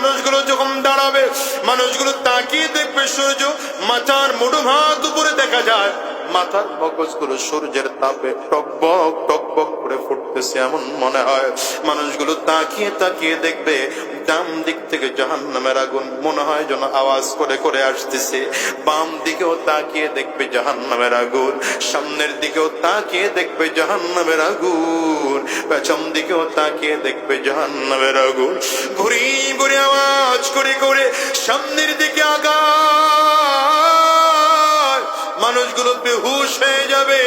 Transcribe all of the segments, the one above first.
মানুষগুলো যখন দাঁড়াবে, মানুষগুলো তাকিয়ে দেখবে সূর্য মাথার মুঠো ভাত উপরে দেখা যায়, মাথার মগজগুলো সূর্যের তাপে টকবক টকবক করে ফুটতেছে এমন মনে হয়। মানুষগুলো তাকিয়ে তাকিয়ে দেখবে ডান দিক থেকে জাহান্নামের আগুন মনে হয় যেন আওয়াজ করে করে আসতেছে, বাম দিকেও তাকিয়ে দেখবে জাহান্নামের আগুন, সামনের দিকেও তাকিয়ে দেখবে জাহান্নামের আগুন, পেছন দিকেও তাকিয়ে দেখবে জাহান্নামের আগুন। ঘুরি ঘুরি আওয়াজ করে করে সামনের দিকে আগায়, মানুষগুলো বেহুশ হয়ে যাবে,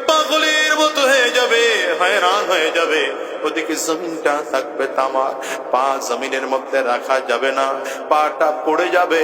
পাগলের মতো হয়ে যাবে, হয়রান হয়ে যাবে। ওদিকে জমিনটা থাকবে তামার, পা জমিনের মধ্যে রাখা যাবে না, পাটা পড়ে যাবে।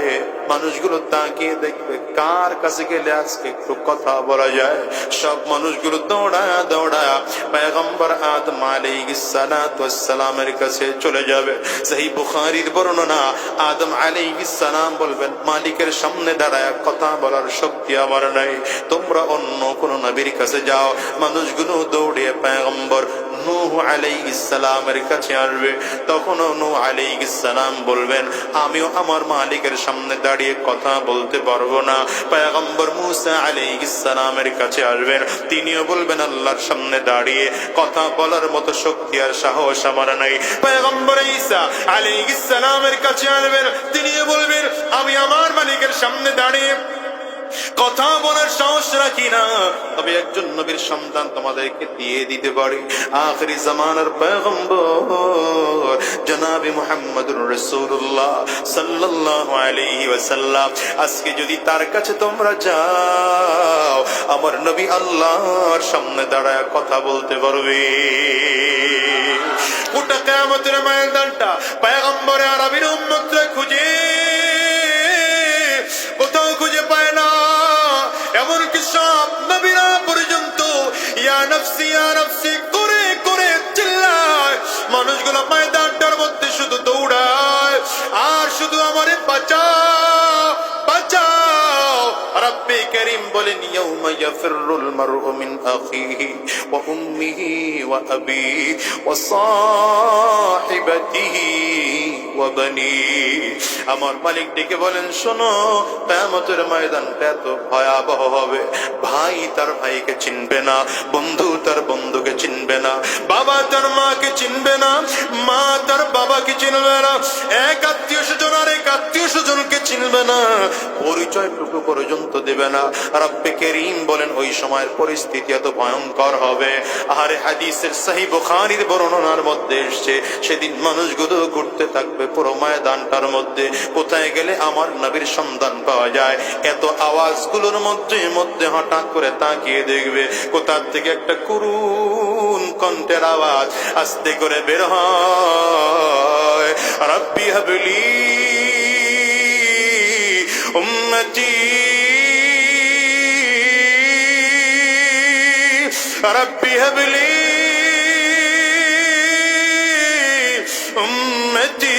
মানুষগুলো তাকিয়ে দেখবে কার কাছে গেলে আজকে একটু কথা বলা যায়। সব মানুষগুলো দৌড়ায়া দৌড়ায়া পয়গম্বর আদম আলাইহিস সালাতু ওয়াস সালামের কাছে চলে যাবে। সহিহ বুখারীর বর্ণনা, আদম আলাইহিস সালাম বলবেন, মালিকের সামনে দাঁড়ায়া কথা বলার শক্তি আমার নাই, তোমরা অন্য কোন নবীর কাছে যাও। মানুষগুলো দৌড়িয়ে পয়গম্বর নূহ আলাইহিস সালামের কাছে আসবে। তখন নূহ আলাইহিস সালাম বলবেন, আমিও আমার মালিকের সামনে দাঁড়িয়ে কথা বলতে পারবো না। পয়গম্বর মূসা আলাইহিস সালামের কাছে আসবেন, তিনিও বলবেন, আল্লাহর সামনে দাঁড়িয়ে কথা বলার মতো শক্তি আর সাহস আমার নাই। পয়গম্বর ঈসা আলাইহিস সালামের কাছে আসবেন, তিনিও বলবেন, আমি আমার মালিকের সামনে দাঁড়িয়ে কথা বলার সাহস রাখি না। তবে একজন নবীর সন্তান তোমাদেরকে দিয়ে দিতে পারি, আখিরি জামানার পয়গম্বর জনাবে মুহাম্মদুর রাসূলুল্লাহ সাল্লাল্লাহু আলাইহি ওয়াসাল্লাম। আজকে যদি তার কাছে তোমরা যাও, আমার নবী আল্লাহর সামনে দাঁড়ায় কথা বলতে পারবে। গোটা কিয়ামতের ময়দানটা পয়গম্বরে আরবীর উম্মতরা খুঁজে কোথাও খুঁজে পায় না। এমনকি সব নবীরা পর্যন্ত ইয়া নফসি করে করে চিল্লায়। মানুষগুলো ময়দানটার মধ্যে শুধু দৌড়ায় আর শুধু আমারে বাঁচাও বাঁচাও। রব্বে করিম বলেন, ইয়াউমা ইয়াফিরুল মারউ মিন আখিহি ওয়া উম্মিহি ওয়া আবিহি ওয়া সাহিবাতিহি ওয়া বানিহি। আমার মালিক ডেকে বলেন, শোনো, কিয়ামতের ময়দানটা এত ভয়াবহ হবে, ভাই তার ভাইকে চিনবে না, বন্ধু তার বন্ধুকে চিনবে না, বাবা তার মাকে চিনবে না, মা তার বাবাকে চিনবে না, এক আত্মীয় স্বজন আর এক আত্মীয় স্বজনকে চিনবে না, পরিচয়টুকু পর্যন্ত দেবে না। রব্বে করিম বলেন, ওই সময়ের পরিস্থিতি এত ভয়ঙ্কর হবে। আর হাদিসের সহিহ বুখারীর বর্ণনার মধ্যে এসেছে, সেদিন মানুষগুলো ঘুরতে থাকবে পুরো ময়দানটার মধ্যে, কোথায় গেলে আমার নবীর সন্ধান পাওয়া যায়। এত আওয়াজগুলোর মধ্যে মধ্যে হঠাৎ করে তাকিয়ে দেখবে কোথা থেকে একটা করুণ কণ্ঠের আওয়াজ আস্তে করে বের হয়, রব্বি হাবলি উম্মতি রব্বি হাবলি উম্মতি।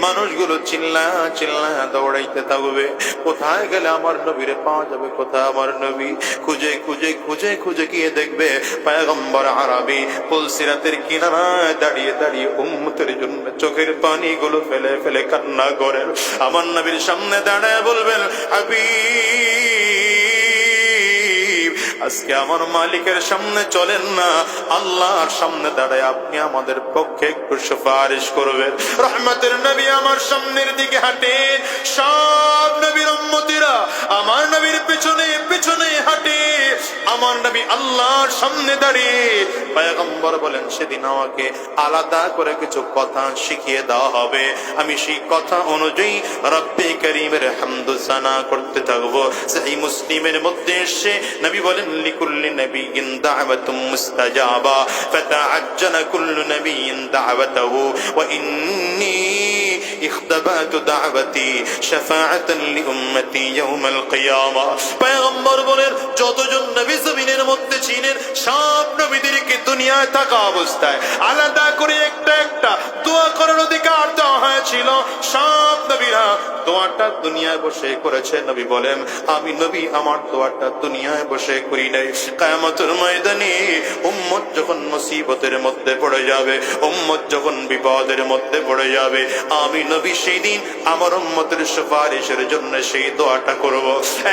মানুষগুলো চিল্লা চিল্লা দৌড়াইতে থাকবে, কোথায় গেলে আমার নবীরে পাওয়া যাবে, কোথায় আমার নবী। খুঁজে খুঁজে খুঁজে খুঁজে গিয়ে দেখবে পয়গম্বর আরবী পুলসিরাতের কিনারায় দাঁড়িয়ে দাঁড়িয়ে উম্মতের জন্য চোখের পানিগুলো ফেলে ফেলে কান্না করেন। আমার নবীর সামনে দাঁড়ায় বলবেন, হাবিব, আজকে আমার মালিকের সামনে চলেন না, আল্লাহর সামনে দাঁড়ায় আপনি আমাদের পক্ষে একটু সুপারিশ করবেন। রহমতের নবী আমার সামনের দিকে হাঁটেন, সব নবীর উম্মতিরা আমার নবীর পিছনে পিছনে হাঁটে। আমার নবী আল্লাহর সামনে দাঁড়িয়ে পয়গম্বর বলেন, সেদিন আমাকে আলাদা করে কিছু কথা শিখিয়ে দেওয়া হবে, আমি সেই কথা অনুযায়ী রব্বে করিমের হামদু সানা করতে থাকবো। সহিহ মুসলিমের মধ্যে এসে নবী বলেন, লিকুল্লি নবিয়্যিন দাওয়াতুম মুস্তাজাবা ফাতাআজ্জালা কুল্লু নবিয়্যিন দাওয়াতাহু ওয়া ইন্নী ইখতাবাতু দাওয়াতি শাফাআতান লিউম্মতি ইয়াউমাল কিয়ামা। পয়গম্বর বলেন, যতজন নবী জমিনের মধ্যে ছিলেন সব নবীদেরকে দুনিয়ায় থাকা অবস্থায় আলাদা করে একটা একটা দোয়া করার অধিকার দেওয়া হয়েছিল। সব নবীরা দোয়াটা দুনিয়ায় বসে করেছে। নবী বলেন, আমি নবী আমার দোয়াটা দুনিয়ায় বসে করি নাই। কিয়ামতের ময়দানে উম্মত যখন মুসিবতের মধ্যে পড়ে যাবে, উম্মত যখন বিপদের মধ্যে পড়ে যাবে, আমি নবী সেই দিন আমার উম্মতের সুপারিশের জন্য সেই দোয়াটা করব।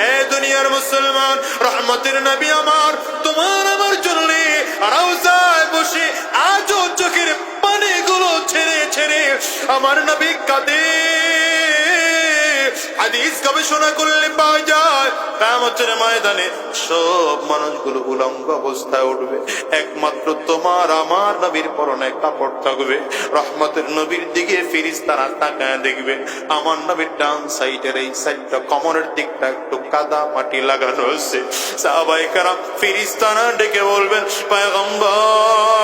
এ দুনিয়ার মুসলমান, রহমতের নবী আমার তোমার আমার জন্য রওজায় বসে আজও চোখের পানিগুলো ছেড়ে ছেড়ে আমার নবী কাঁদে। হাদিস গবেষণা করলে পাওয়া যায় কিয়ামতের ময়দানে সব মানুষগুলো উলঙ্গ অবস্থায় উঠবে, একমাত্র তোমার আমার নবীর পরনে কাপড় থাকবে। রহমতের নবীর দিকে ফেরেশতারা তাকায় দেখবে, আমার নবীর ডান সাইডের এই সাইডটা কোমরের দিকটা একটু কাদা মাটি লাগানো আছে। সাহাবায়ে কেরাম ফেরেশতারা ডেকে বলবেন, পয়গম্বর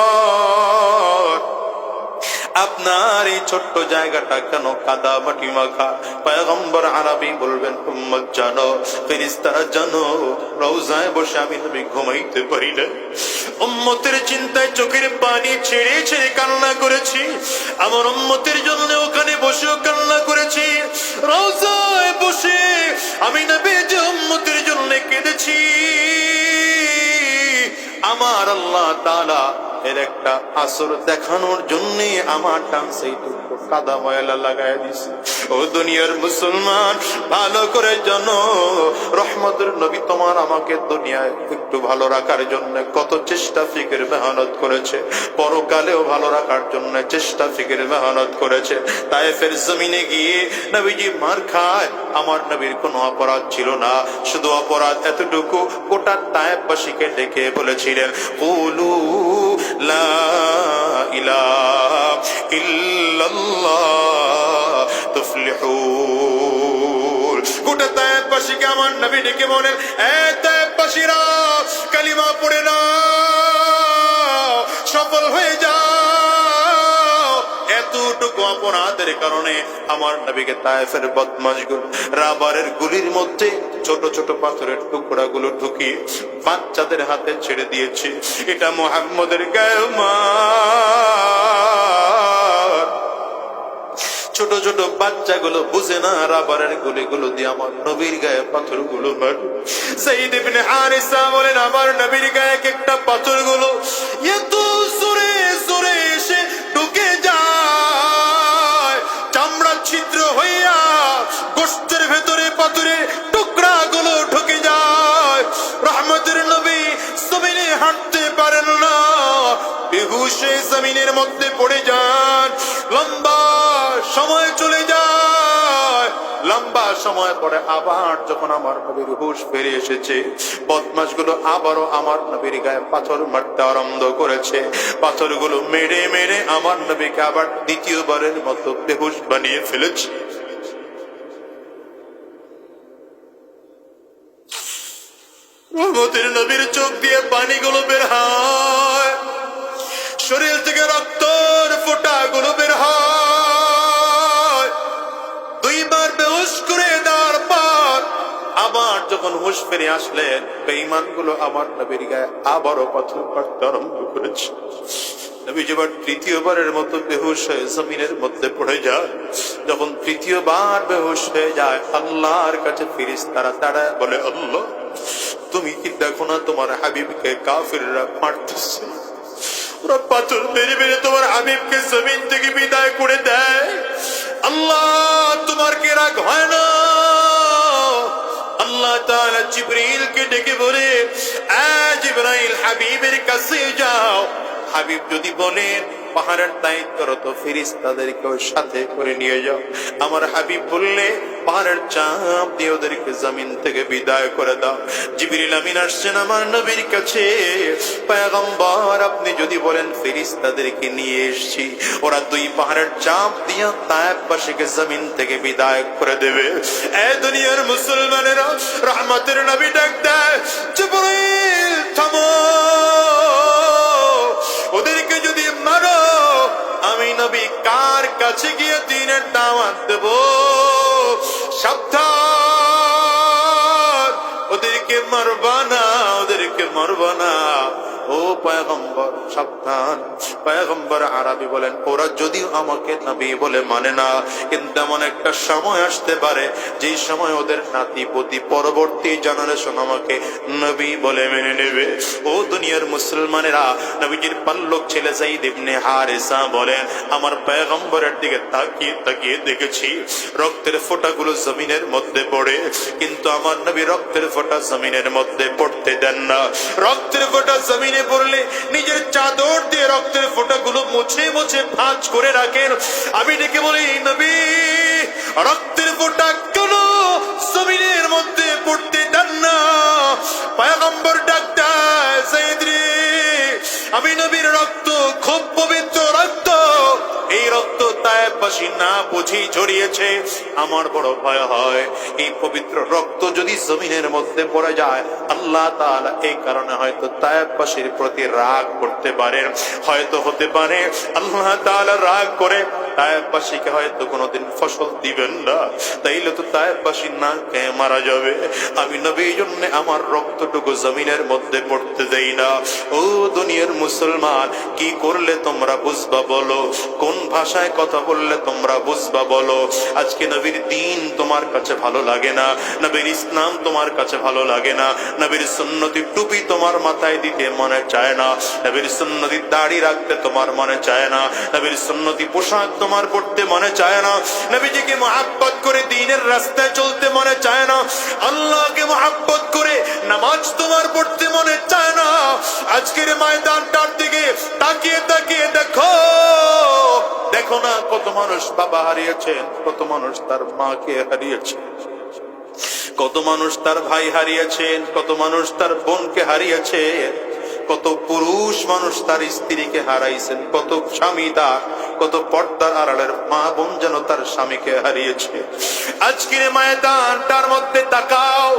আপনার এই ছোট্ট জায়গাটা কেন কাদা মাটি মাখা? পয়গম্বর আরবি বলবেন, উম্মত জানো, ফেরেশতারা জানো, রওজায় বসে আমি নবী ঘুমাইতে পারি না। উম্মতের চিন্তায় চোখের পানি ছেড়ে ছেড়ে কান্না করেছি। আমার উম্মতের জন্য ওখানে বসেও কান্না করেছি। রওজায় বসে আমি নবী যে উম্মতের জন্য কেঁদেছি। আমার আল্লাহ তাআলা এর একটা আসর দেখানোর জন্য আমার ডান সাইডে কাদা ময়লা লাগায় দিছে। ও দুনিয়ার মুসলমান, ভালো করে জানো, রহমতের নবী তোমার আমাকে দুনিয়ায় একটু ভালো রাখার জন্য কত চেষ্টা ফিকির মেহনত করেছে, পরকালেও ভালো রাখার জন্য চেষ্টা ফিকির মেহনত করেছে। তায়েফের জমিনে গিয়ে নবীজি মার খায়, আমার নবীর কোনো অপরাধ ছিল না, শুধু অপরাধ এতটুকু, গোটা তায়েফবাসীকে ডেকে বলেছিলেন, কুলু লা ইলাহা ইল্লাল্লাহ তুফলিহুন। গোটা তায়েফবাসীকে আমার নবী ডেকে বলেন, এ তায়েফবাসীরা, কালিমা পড়ে নাও, সফল হয়ে যাও। এতটুকু অপরাধের কারণে আমার নবীকে তায়েফের বদমাশগুলো রাবারের গুলির মধ্যে ছোট ছোট পাথরের টুকরা গুলো ঢুকিয়ে বাচ্চাদের হাতে ছেড়ে দিয়েছে। এটা মুহাম্মদের গায়ে মার। ছোট ছোট বাচ্চাগুলো বুঝে না, রাবারের গুলিগুলো দিয়ে আমার নবীর গায়ে পাথরগুলো মার। যায়েদ ইবনে হারিসা বলেন, আমার নবীর গায়ে একটা পাথরগুলো এত জোরে জোরে এসে ঢুকে যায়, চামড়া ছিদ্র হইয়া গোশতের ভেতরে পাথরের টুকরাগুলো ঢুকে যায়। রহমতের নবী জমিনে হাঁটতে পারেন না, বেহুশে জমিনের মধ্যে পড়ে যান। লম্বা সময় চলে যায়, লম্বা সময় পরে আবার যখন আমার নবীর হুশ ফিরে এসেছে, বদমাশগুলো আবারও আমার নবীর গায়ে পাথর মারতে আরম্ভ করেছে। পাথরগুলো মেরে মেরে আমার নবীকে আবার দ্বিতীয়বারের মতো বেহুশ বানিয়ে ফেলেছে। রহমতের নবীর চোখ দিয়ে পানিগুলো বের হয়, শরীর থেকে রক্তের ফোঁটাগুলো বের হয়। দুইবার বেহুশ করে দেওয়ার পর আবার যখন হুঁশ ফিরে আসলেন, বেঈমানগুলো আমার নবীর গায়ে আবারও পাথর মারতে আরম্ভ করেছে। নবী যেবার তৃতীয়বারের মতো বেহুশ হয়ে জমিনের মধ্যে পড়ে যায়, যখন তৃতীয়বার বেহুশ হয়ে যায়, আল্লাহর কাছে ফেরেশতারা দাঁড়ায় বলে, আল্লাহ, তুমি কি দেখো না তোমার হাবিবকে কাফিররা মারতেছে? ওরা পাথর মেরে মেরে তোমার হাবিবকে জমিন থেকে বিদায় করে দেয়। আল্লাহ, তোমার কি রাগ হয় না? আল্লাহ তাআলা জিবরিলকে ডেকে বলে, এ জিবরাইল, হাবিবের কাছে যাও। হাবিব যদি বলেন পাহাড়ের দায়িত্বরত ফেরেশতাদেরকে সাথে করে নিয়ে যাও। আমার হাবিব বললে পাহাড়ের চাপ দিয়ে ওদেরকে জমিন থেকে বিদায় করে দাও। জিবরিল আমিন আসছেন আমার নবীর কাছে, পয়গম্বর আপনি যদি বলেন ফেরেশতাদেরকে নিয়ে এসেছি, ওরা দুই পাহাড়ের চাপ দিয়ে তায়েফবাসীকে জমিন থেকে বিদায় করে দেবে। এ দুনিয়ার মুসলমানেরা, রহমতের নবী ডাক দেয়, জিবরিল থামো, ওদেরকে যদি মারো আমি নবী কার কাছে গিয়ে দ্বীনের দাওয়াত দেব? সাবধান, ওদেরকে মারবা না, ওদেরকে মারবা না। ও পয়গম্বর সাবধান। পয়গম্বর আরবি বলেন, ওরা যদিও আমাকে নবী বলে মানে না, কিন্তু এমন একটা সময় আসতে পারে যেই সময় ওদের নাতিপতি পরবর্তী জেনারেশন আমাকে নবী বলে মেনে নেবে। ও দুনিয়ার মুসলমানেরা, নবীজির পাল্লক ছেলে যায়েদ ইবনে হারেসা বলেন, আমার পয়গম্বরের দিকে তাকিয়ে তাকিয়ে দেখেছি রক্তের ফোঁটাগুলো জমিনের মধ্যে পড়ে, কিন্তু আমার নবী রক্তের ফোঁটা জমিনের মধ্যে পড়তে দেন না। রক্তের ফোঁটা জমিনে পড়লে নিজের চাদর দিয়ে রক্তের ফোঁটাগুলো মুছে মুছে ভাঁজ করে রাখেন। আমি ডেকে বলি, নবী রক্তের ফোঁটা কেন জমিনের মধ্যে পড়তে দেন না? পয়গম্বর ডাক্তার যায়েদ রে, আমি নবীর রক্ত খুব পবিত্র রক্ত, এই রক্ত তায়েফবাসী না বুঝেই জড়িয়েছে। আমার বড় ভয় হয় এই পবিত্র রক্ত যদি জমিনের মধ্যে পড়ে যায়, আল্লাহ তাআলা এই কারণে হয়তো তায়েফবাসীর প্রতি রাগ করতে পারেন। হয়তো হতে পারে আল্লাহ তাআলা রাগ করে তায়েফবাসীকে হয়তো কোনোদিন ফসল দিবেন না, তাইলে তো তায়েফবাসী না খেয়ে মারা যাবে। আমি নবী এই জন্য আমার রক্তটুকু জমিনের মধ্যে পড়তে দেই না। ও দুনিয়ার মুসলমান, কি করলে তোমরা বুঝবা বলো? কোন ভাষায় কথা বললে তোমরা বুঝবা বলো? আজকে নবীর দ্বীন তোমার কাছে ভালো লাগে না, নবীর ইসলাম তোমার কাছে ভালো লাগে না, নবীর সুন্নতি টুপি তোমার মাথায় দিতে মনে চায় না, নবীর সুন্নতি দাড়ি রাখতে তোমার মনে চায় না, নবীর সুন্নতি পোশাক তোমার পড়তে মনে চায় না, নবীজিকে মহব্বত করে দ্বীনের রাস্তায় চলতে মনে চায় না, আল্লাহকে মহব্বত করে নামাজ তোমার পড়তে মনে চায় না। আজকের ময়দানটার দিকে তাকিয়ে তাকিয়ে দেখো, দেখো না কত মানুষ বাবা হারিয়েছেন, কত মানুষ তার মাকে হারিয়েছে, কত মানুষ তার ভাই হারিয়েছেন, কত মানুষ তার বোনকে হারিয়েছে, কত পুরুষ মানুষ তার স্ত্রীকে হারাইছেন, কত স্বামী তার, কত পর্দার আড়ালের মা বোন যেন তার স্বামীকে হারিয়েছে। আজকের ময়দানটার মধ্যে তাকাও,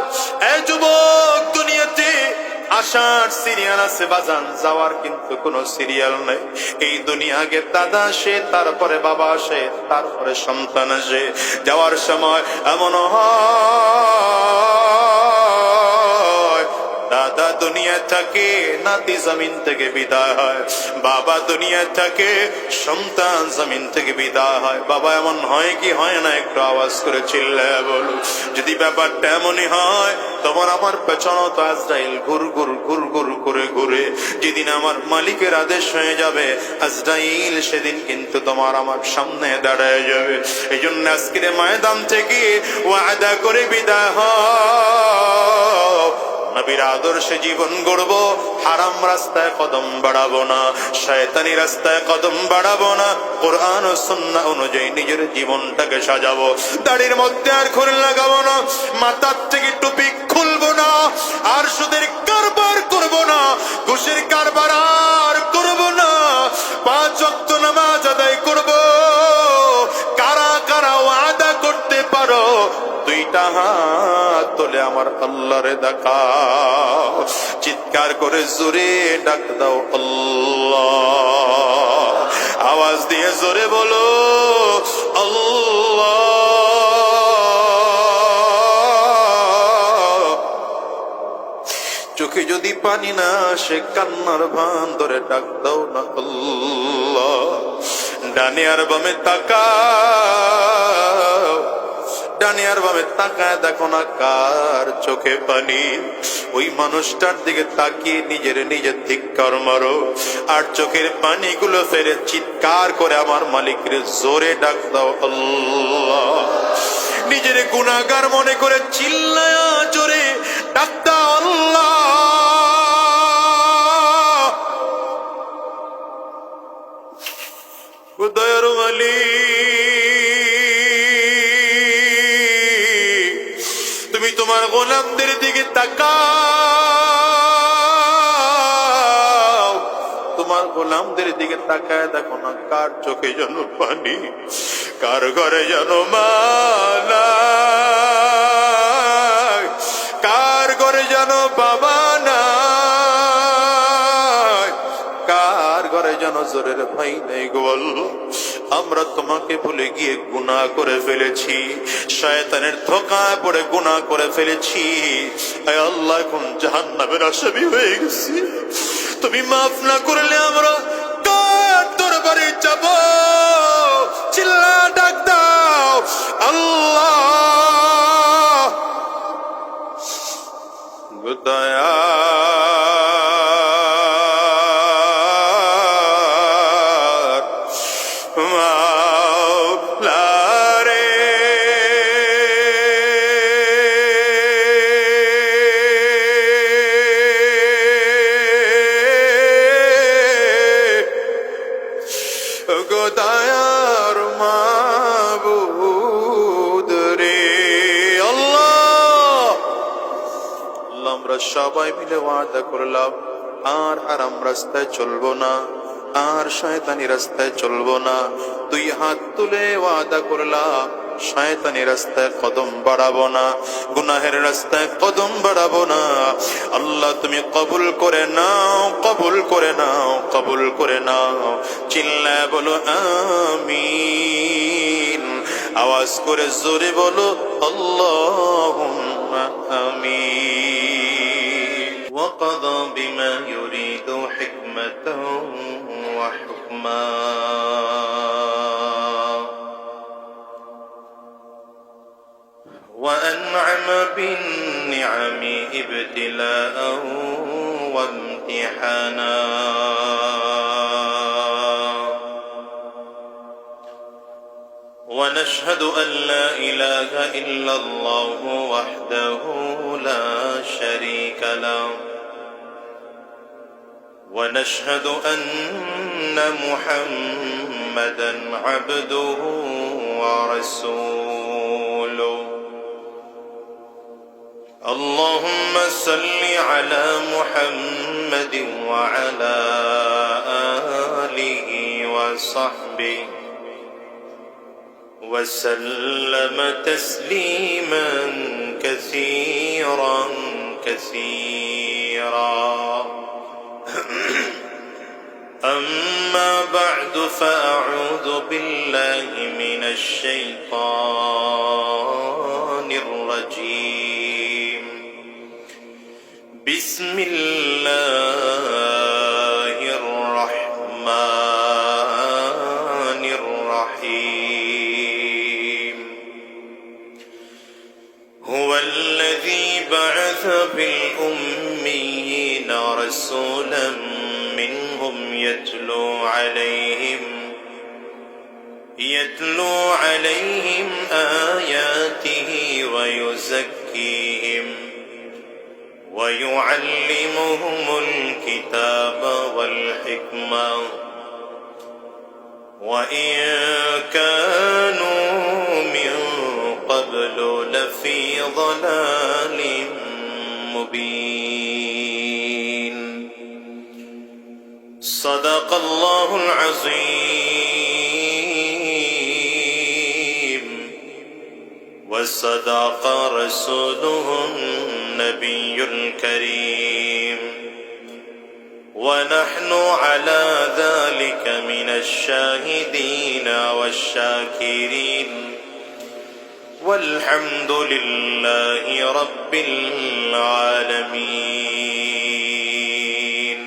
এই যুবক, দুনিয়াতে আসার সিরিয়াল আছে বাজান, যাওয়ার কিন্তু কোনো সিরিয়াল নেই। এই দুনিয়া আগে দাদা আসে, তারপরে বাবা আসে, তারপরে সন্তান আসে। যাওয়ার সময় এমন হয় দাদা দুনিয়া থাকে, নাতি জমিন থেকে বিদায় হয়, বাবা দুনিয়া থাকে, সন্তান জমিন থেকে বিদায় হয়। বাবা এমন হয় কি হয় না? একটু আওয়াজ করে চিল্লায় বলো। যদি ব্যাপারটা এমনই হয়, তোমার আমার পেছনে তো আজরাইল ঘুর ঘুর ঘুর ঘুর করে ঘুরে, যেদিন আমার মালিকের আদেশ হয়ে যাবে আজরাইল, সেদিন কিন্তু তোমার আমার সামনে দাঁড়ায় যাবে। এই জন্য আজকের ময়দান থেকে ওয়াদা করে বিদায় হও, নবীর আদর্শে জীবন গড়ব, হারাম রাস্তায় কদম বাড়াবো না, শয়তানি রাস্তায় কদম বাড়াবো না, কোরআন ও সুন্নাহ অনুযায়ী নিজের জীবনটাকে সাজাবো। দাড়ির মধ্যে আর খুর লাগাবো না, মাথার থেকে টুপি খুলবো না, আর সুদের কারবার করবো না, ঘুষের কারবার আর করবো না, 5 ওয়াক্ত নামাজ আদায় করবো। কারা কারা ওয়াদা করতে পারো? 2টা হাত তোলে আমার আল্লাহরে দেখাও, চিৎকার করে জোরে ডাক দাও আল্লাহ, আওয়াজ দিয়ে জোরে বলো আল্লাহ। চোখে যদি পানি না আসে, কান্নার ভান ধরে ডাক দাও না আল্লাহ। ডানে আর বামে তাকাও, ডানে আর বামে তাকায় দেখো না কার চোখে পানি। ওই মানুষটার দিকে তাকিয়ে নিজের নিজের ধিক্কার মারো, আর চোখের পানিগুলো ফেরে চিৎকার করে আমার মালিকের জোরে ডাক দাও আল্লাহ। নিজের গুনাহগার মনে করে চিল্লায়া জোরে ডাক দাও আল্লাহ। দয়ার মালিক, তুমি তোমার গোলামদের দিকে তাকাও, তোমার গোলামদের দিকে তাকায় দেখো না কার চোখে যেন পানি, কার ঘরে যেন মা নাই, কার ঘরে যেন বাবা নাই, কার ঘরে যেন জোরের ভাই নেই গো আল্লাহ। আমরা তোমাকে ভুলে গিয়ে গুনাহ করে ফেলেছি, শয়তানের ধোঁকায় পড়ে গুনাহ করে ফেলেছি। আয় আল্লাহ, এখন জাহান্নামের আসামি হয়ে গেছি। তুমি মাফ না করলে আমরা কার দরবারে যাব? চিল্লা ডাক দাও আল্লাহ। দয়া দয়ার মাবুদ রে আল্লাহ, আমরা সবাই মিলে ওয়াদা করলাম আর হারাম রাস্তায় চলবো না, আর শয়তানি রাস্তায় চলবো না। দুই হাত তুলে ওয়াদা করলাম শয়তানি রাস্তায় কদম বাড়াবো না, গুনাহের রাস্তায় কদম বাড়াবো না। আল্লাহ তুমি কবুল করে নাও, কবুল করে নাও, কবুল করে নাও। চিল্লায় বলো আমিন, আওয়াজ করে জোরে বলো আল্লাহুম্মা আমিন। ওয়াকাদা বিমা ইউরিদু হিকমাতাও ওয়া হুকমা وأنعم بالنعم ابتلاء وامتحانا ونشهد أن لا إله إلا الله وحده لا شريك له ونشهد أن محمدا عبده ورسوله اللهم صل على محمد وعلى آله وصحبه وسلم تسليما كثيرا كثيرا أما بعد فأعوذ بالله من الشيطان الرجيم بسم الله الرحمن الرحيم هو الذي بعث في الأميين رسولا منهم يتلو عليهم آياته ويزكيهم ويعلمهم الكتاب والحكمة وإن كانوا من قبل لفي ضلال مبين صدق الله العظيم وصدق رسوله النبي الكريم ونحن على ذلك من الشاهدين والشاكرين والحمد لله رب العالمين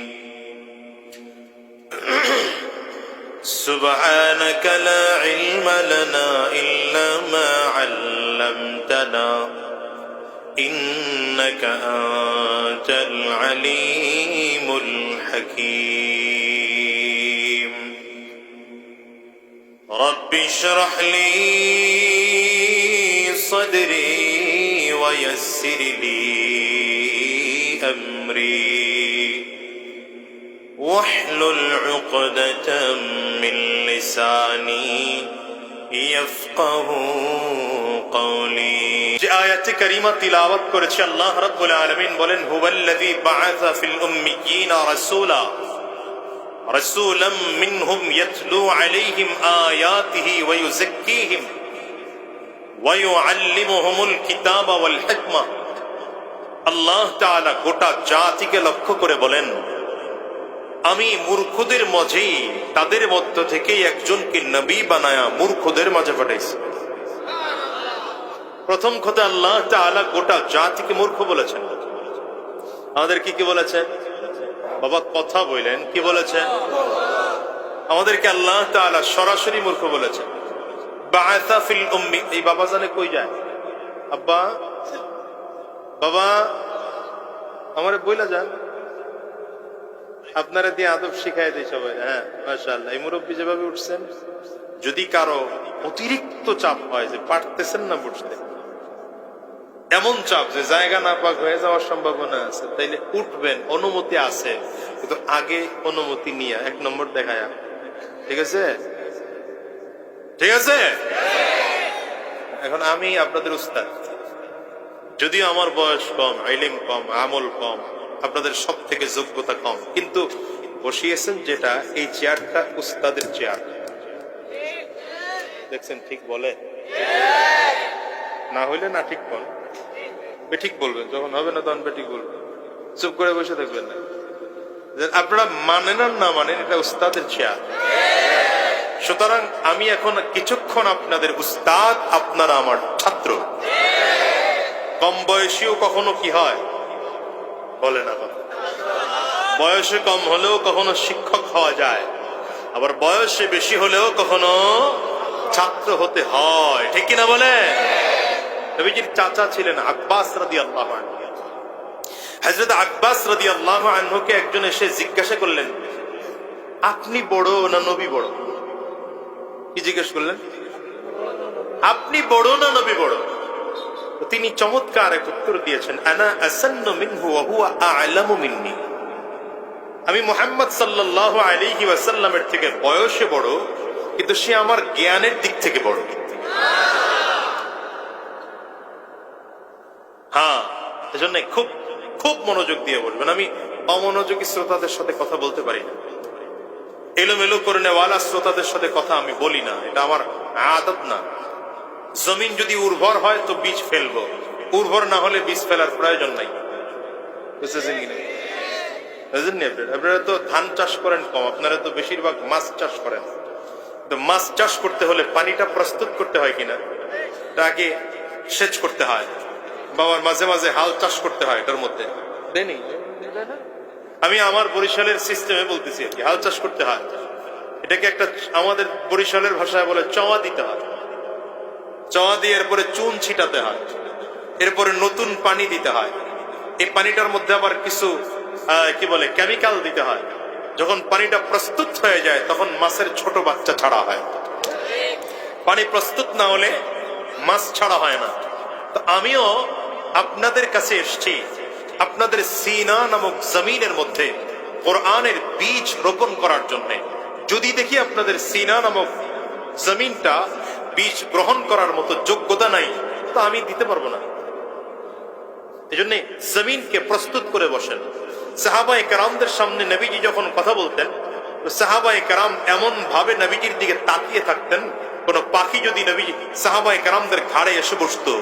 سبحانك لا علم لنا إلا ما علمتنا إنك أنت العليم الحكيم رب اشرح لي صدري ويسر لي أمري واحلل عقدة من لساني يفقه قولي যে আয়াতে কারিমা তিলাওয়াত করেছে আল্লাহ রাব্বুল আলামিন বলেন হুয়াল্লাযী বাআসা ফিল উম্মিয়িনা রাসূলাম মিনহুম ইয়াতলু আলাইহিম আয়াতিহি ওয়া ইউযাক্কিহিম ওয়া ইউআল্লিমুহুমুল কিতাবা ওয়াল হিকমা। আল্লাহ তাআলা গোটা জাতিকে লক্ষ্য করে বলেন আমি মূর্খদের মাঝেই তাদের মধ্য থেকে একজনকে নবী বানায়া মূর্খদের মাঝে পাঠাইছি। প্রথম কথা, আল্লাহ তাআলা গোটা জাতিকে মূর্খ বলেছেন। আমাদের কি বলেছেন? বাবা কথা বললেন, কি বলেছেন? আমাদেরকে আল্লাহ তাআলা সরাসরি মূর্খ বলেছেন। বাআসা ফিল উম্মি, এই বাবা জানে কই যায়? আব্বা, বাবা আমারে বইলা যান, আপনারা দিয়ে আদব শিখাই দিই সবাই। হ্যাঁ মাশাআল্লাহ, এই মুরব্বী যেভাবে উঠছেন, যদি কারো অতিরিক্ত চাপ হয় যে পারতেছেন না বুঝতে, এমন চাপ যে জায়গা না পাক হয়ে যাওয়ার সম্ভাবনা আছে, তাইলে উঠবেন, অনুমতি আছে, কিন্তু আগে অনুমতি নিয়ে 1 নম্বর দেখায়া। ঠিক আছে? ঠিক আছে? এখন আমি আপনাদের উস্তাদ, যদিও আমার বয়স কম, ইলম কম, আমল কম, আপনাদের সব থেকে যোগ্যতা কম, কিন্তু বসিয়েছেন যেটা, এই চেয়ারটা উস্তাদের চেয়ার। দেখছেন? ঠিক বলে না হইলে না ঠিক বল, বেঠিক বলবেন, যখন হবে না তখন বেঠিক বলবেন, চুপ করে বসে থাকবেন না। আপনারা মানেন আর না মানেন, এটা উস্তাদের চেয়ার। সুতরাং আমি এখন কিছুক্ষণ আপনাদের উস্তাদ, আপনারা আমার ছাত্র। কম বয়সীও কখনো কি হয় বলে না, কথা বয়সে কম হলেও কখনো শিক্ষক হওয়া যায়, আবার বয়সে বেশি হলেও কখনো ছাত্র হতে হয়। ঠিক কিনা বলে? নবীজির চাচা ছিলেন আব্বাস রাদিয়াল্লাহু আনহু। হযরত আব্বাস রাদিয়াল্লাহু আনহুকে একজন এসে জিজ্ঞাসা করলেন, আপনি বড় না নবী বড়? কি জিজ্ঞেস করলেন? আপনি বড় না নবী বড়? তিনি চমৎকার এক উত্তর দিয়েছেন, আনা আসান্নু মিনহু ওয়া হুয়া আ'লামু মিন্নি। আমি মুহাম্মদ সাল্লাল্লাহু আলাইহি ওয়াসাল্লামের থেকে বয়সে বড়, কিন্তু সে আমার জ্ঞানের দিক থেকে বড়। হ্যাঁ, এজন্য খুব খুব মনোযোগ দিয়ে বলবেন। আমি অমনোযোগী শ্রোতাদের সাথে কথা বলতে পারি না, এলোমেলো করে নেওয়ালা শ্রোতাদের সাথে কথা আমি বলি না, এটা আমার আদত না। জমিন যদি উর্বর হয় তো বীজ ফেলবো, উর্বর না হলে বীজ ফেলার প্রয়োজন নাই। বুঝতেছেন কিনা? আপনারা তো ধান চাষ করেন কম, আপনারা তো বেশিরভাগ মাছ চাষ করেন। তো মাছ চাষ করতে হলে পানিটা প্রস্তুত করতে হয় কিনা, আগে সেচ করতে হয়, বাবার মাঝে মাঝে হাল চাষ করতে হয় এটার মধ্যে। আমি আমার বরিশালের সিস্টেমে বলতেছি আর কি, হাল চাষ করতে হয়, এটাকে একটা আমাদের বরিশালের ভাষায় বলে চওয়া দিতে হয়। চওয়া দিয়ে এরপরে চুন ছিটাতে হয়, এরপরে নতুন পানি দিতে হয়। এই পানিটার মধ্যে আবার কিছু কি বলে কেমিক্যাল দিতে হয়। যখন পানিটা প্রস্তুত হয়ে যায় তখন মাছের ছোট বাচ্চা ছাড়া হয়। পানি প্রস্তুত না হলে মাছ ছাড়া হয় না। তো আমিও আপনাদের কাছে এসেছি আপনাদের সিনা নামক জমিনের মধ্যে কোরআনের বীজ রোপণ করার জন্য। যদি দেখি আপনাদের সিনা নামক জমিনটা বীজ গ্রহণ করার মতো যোগ্যতা নাই, তো আমি দিতে পারবো না। এই জন্য জমিনকে প্রস্তুত করে বসেন। সাহাবায়ে কেরামদের সামনে নবীজি যখন কথা বলতেন, সাহাবায়ে কেরাম এমন ভাবে নবীজির দিকে তাকিয়ে থাকতেন, কোন পাখি যদি নবীজি সাহাবায়ে কেরামদের ঘাড়ে এসে বসতো,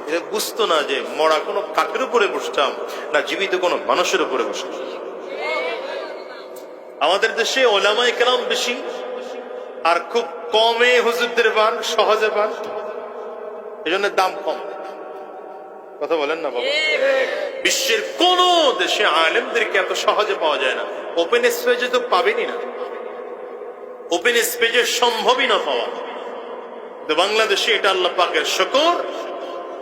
এটা বুঝতো না যে মরা কোনো কাঠের উপরে বসতাম না জীবিত কোনো মানুষের উপরে বসতাম। আমাদের দেশে ওলামায়ে কেরাম বেশি, আর খুব কমে হুজুরদের পান, সহজে পান, এই জন্য দাম কম। কথা বলেন না বাবা? বিশ্বের কোন দেশে আলেমদেরকে এত সহজে পাওয়া যায় না। ওপেন স্পেজে তো পাবেনই না, ওপেন স্পেজে সম্ভবই না পাওয়া। বাংলাদেশে এটা আল্লাহ পাকের শুকর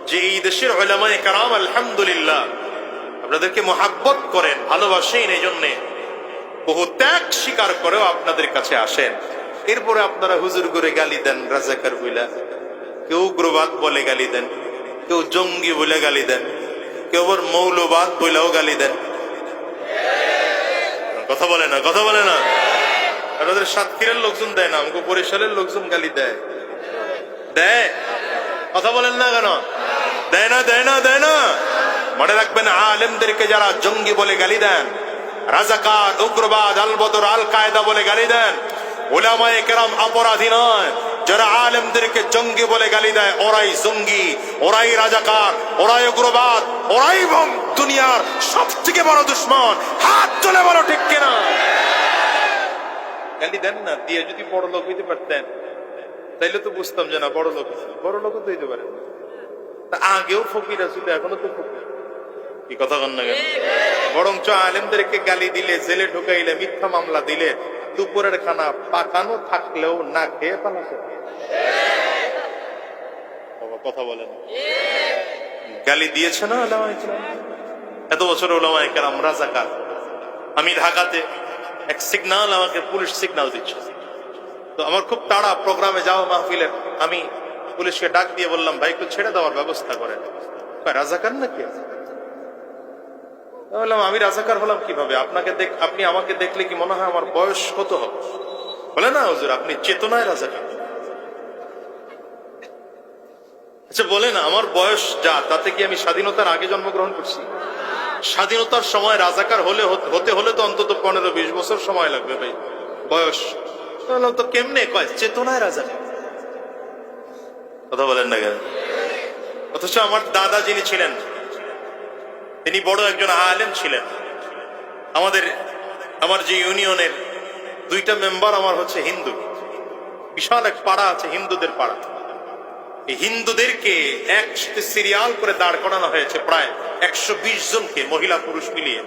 যে এই দেশের উলামায়ে কেরাম আলহামদুলিল্লাহ আপনাদেরকে মহাব্বত করেন, ভালোবাসেন, এই জন্য বহু ত্যাগ স্বীকার করেও আপনাদের কাছে আসেন। এরপরে আপনারা হুজুর করে গালি দেন, রাজাকার বইলা, কেউ উগ্রবাদ বলে গালি দেন, কেউ জঙ্গি বলে গালি দেন, কেউ আবার মৌলবাদ বইলাও গালি দেন। কথা বলে না, কথা বলে না। আপনাদের সাতক্ষীরার লোকজন দেয় না, আমাকে বরিশালের লোকজন গালি দেয়, দেয়। কথা বলেন না কেন? দেয় না, দেয় না, দেয় না। মনে রাখবেন, আলেমদেরকে যারা জঙ্গি বলে গালি দেন, রাজাকার, উগ্রবাদ, আল বদর, আল কায়দা বলে গালি দেন, উলামায়ে কেরাম অপরাধী নয়। যারা আলেমদেরকে জঙ্গি বলে গালি দেয়, ওরাই জঙ্গি, ওরাই রাজাকার, ওরাই উগ্রবাদ, ওরাই দুনিয়ার সব থেকে বড় দুশ্মন। হাত তুলে বলো ঠিক কিনা? গালি দেন না, দিয়ে যদি বড় লোক হইতে পারতেন তাইলে তো বুঝতাম যে না বড় লোক, বড় লোক তো হইতে পারেন না। আগেও ফকির ছিল, এখনো তো ফকির। কি কথা কন না কেন? বরঞ্চ আলেমদেরকে গালি দিলে, জেলে ঢুকাইলে, মিথ্যা মামলা দিলে, দুপুরের খানা পাকানো থাকলেও না খেয়ে পালাতে কথা বলেন। গালি দিয়েছে না ওলামায়ে কেরাম? এত বছর ওলামায়ে কেরাম রাজাকার। আমি ঢাকাতে এক সিগন্যাল, আমাকে পুলিশ সিগন্যাল দিচ্ছে, তো আমার খুব তাড়া প্রোগ্রামে যাওয়া মাহফিলের। আমি পুলিশকে ডাক দিয়ে বললাম, ভাই একটু ছেড়ে দেওয়ার ব্যবস্থা করেন। রাজাকার নাকি? বললাম আমি রাজাকার হলাম কিভাবে? আপনি আমাকে দেখলে কি মনে হয় আমার বয়স কত হবে? বলে না হুজুর, আপনি চেতনায় রাজাকার। আচ্ছা বলেন, আমার বয়স যা, তাতে কি আমি স্বাধীনতার আগে জন্মগ্রহণ করছি? স্বাধীনতার সময় রাজাকার হতে হলে তো অন্তত 15-20 বছর সময় লাগবে ভাই, বয়স। তো কেমনে কয় চেতনায় রাজাকার? কথা বলেন না কেন? অথচ আমার দাদা যিনি ছিলেন, তিনি বড় একজন আলেম ছিলেন। আমার যে ইউনিয়নের 2টা মেম্বার আমার হচ্ছে হিন্দু। বিশাল এক পাড়া আছে, হিন্দুদের পাড়া। এই হিন্দুদেরকে একসাথে সিরিয়াল করে দাঁড় করানো হয়েছে, প্রায় 120 জনকে, মহিলা পুরুষ মিলিয়ে।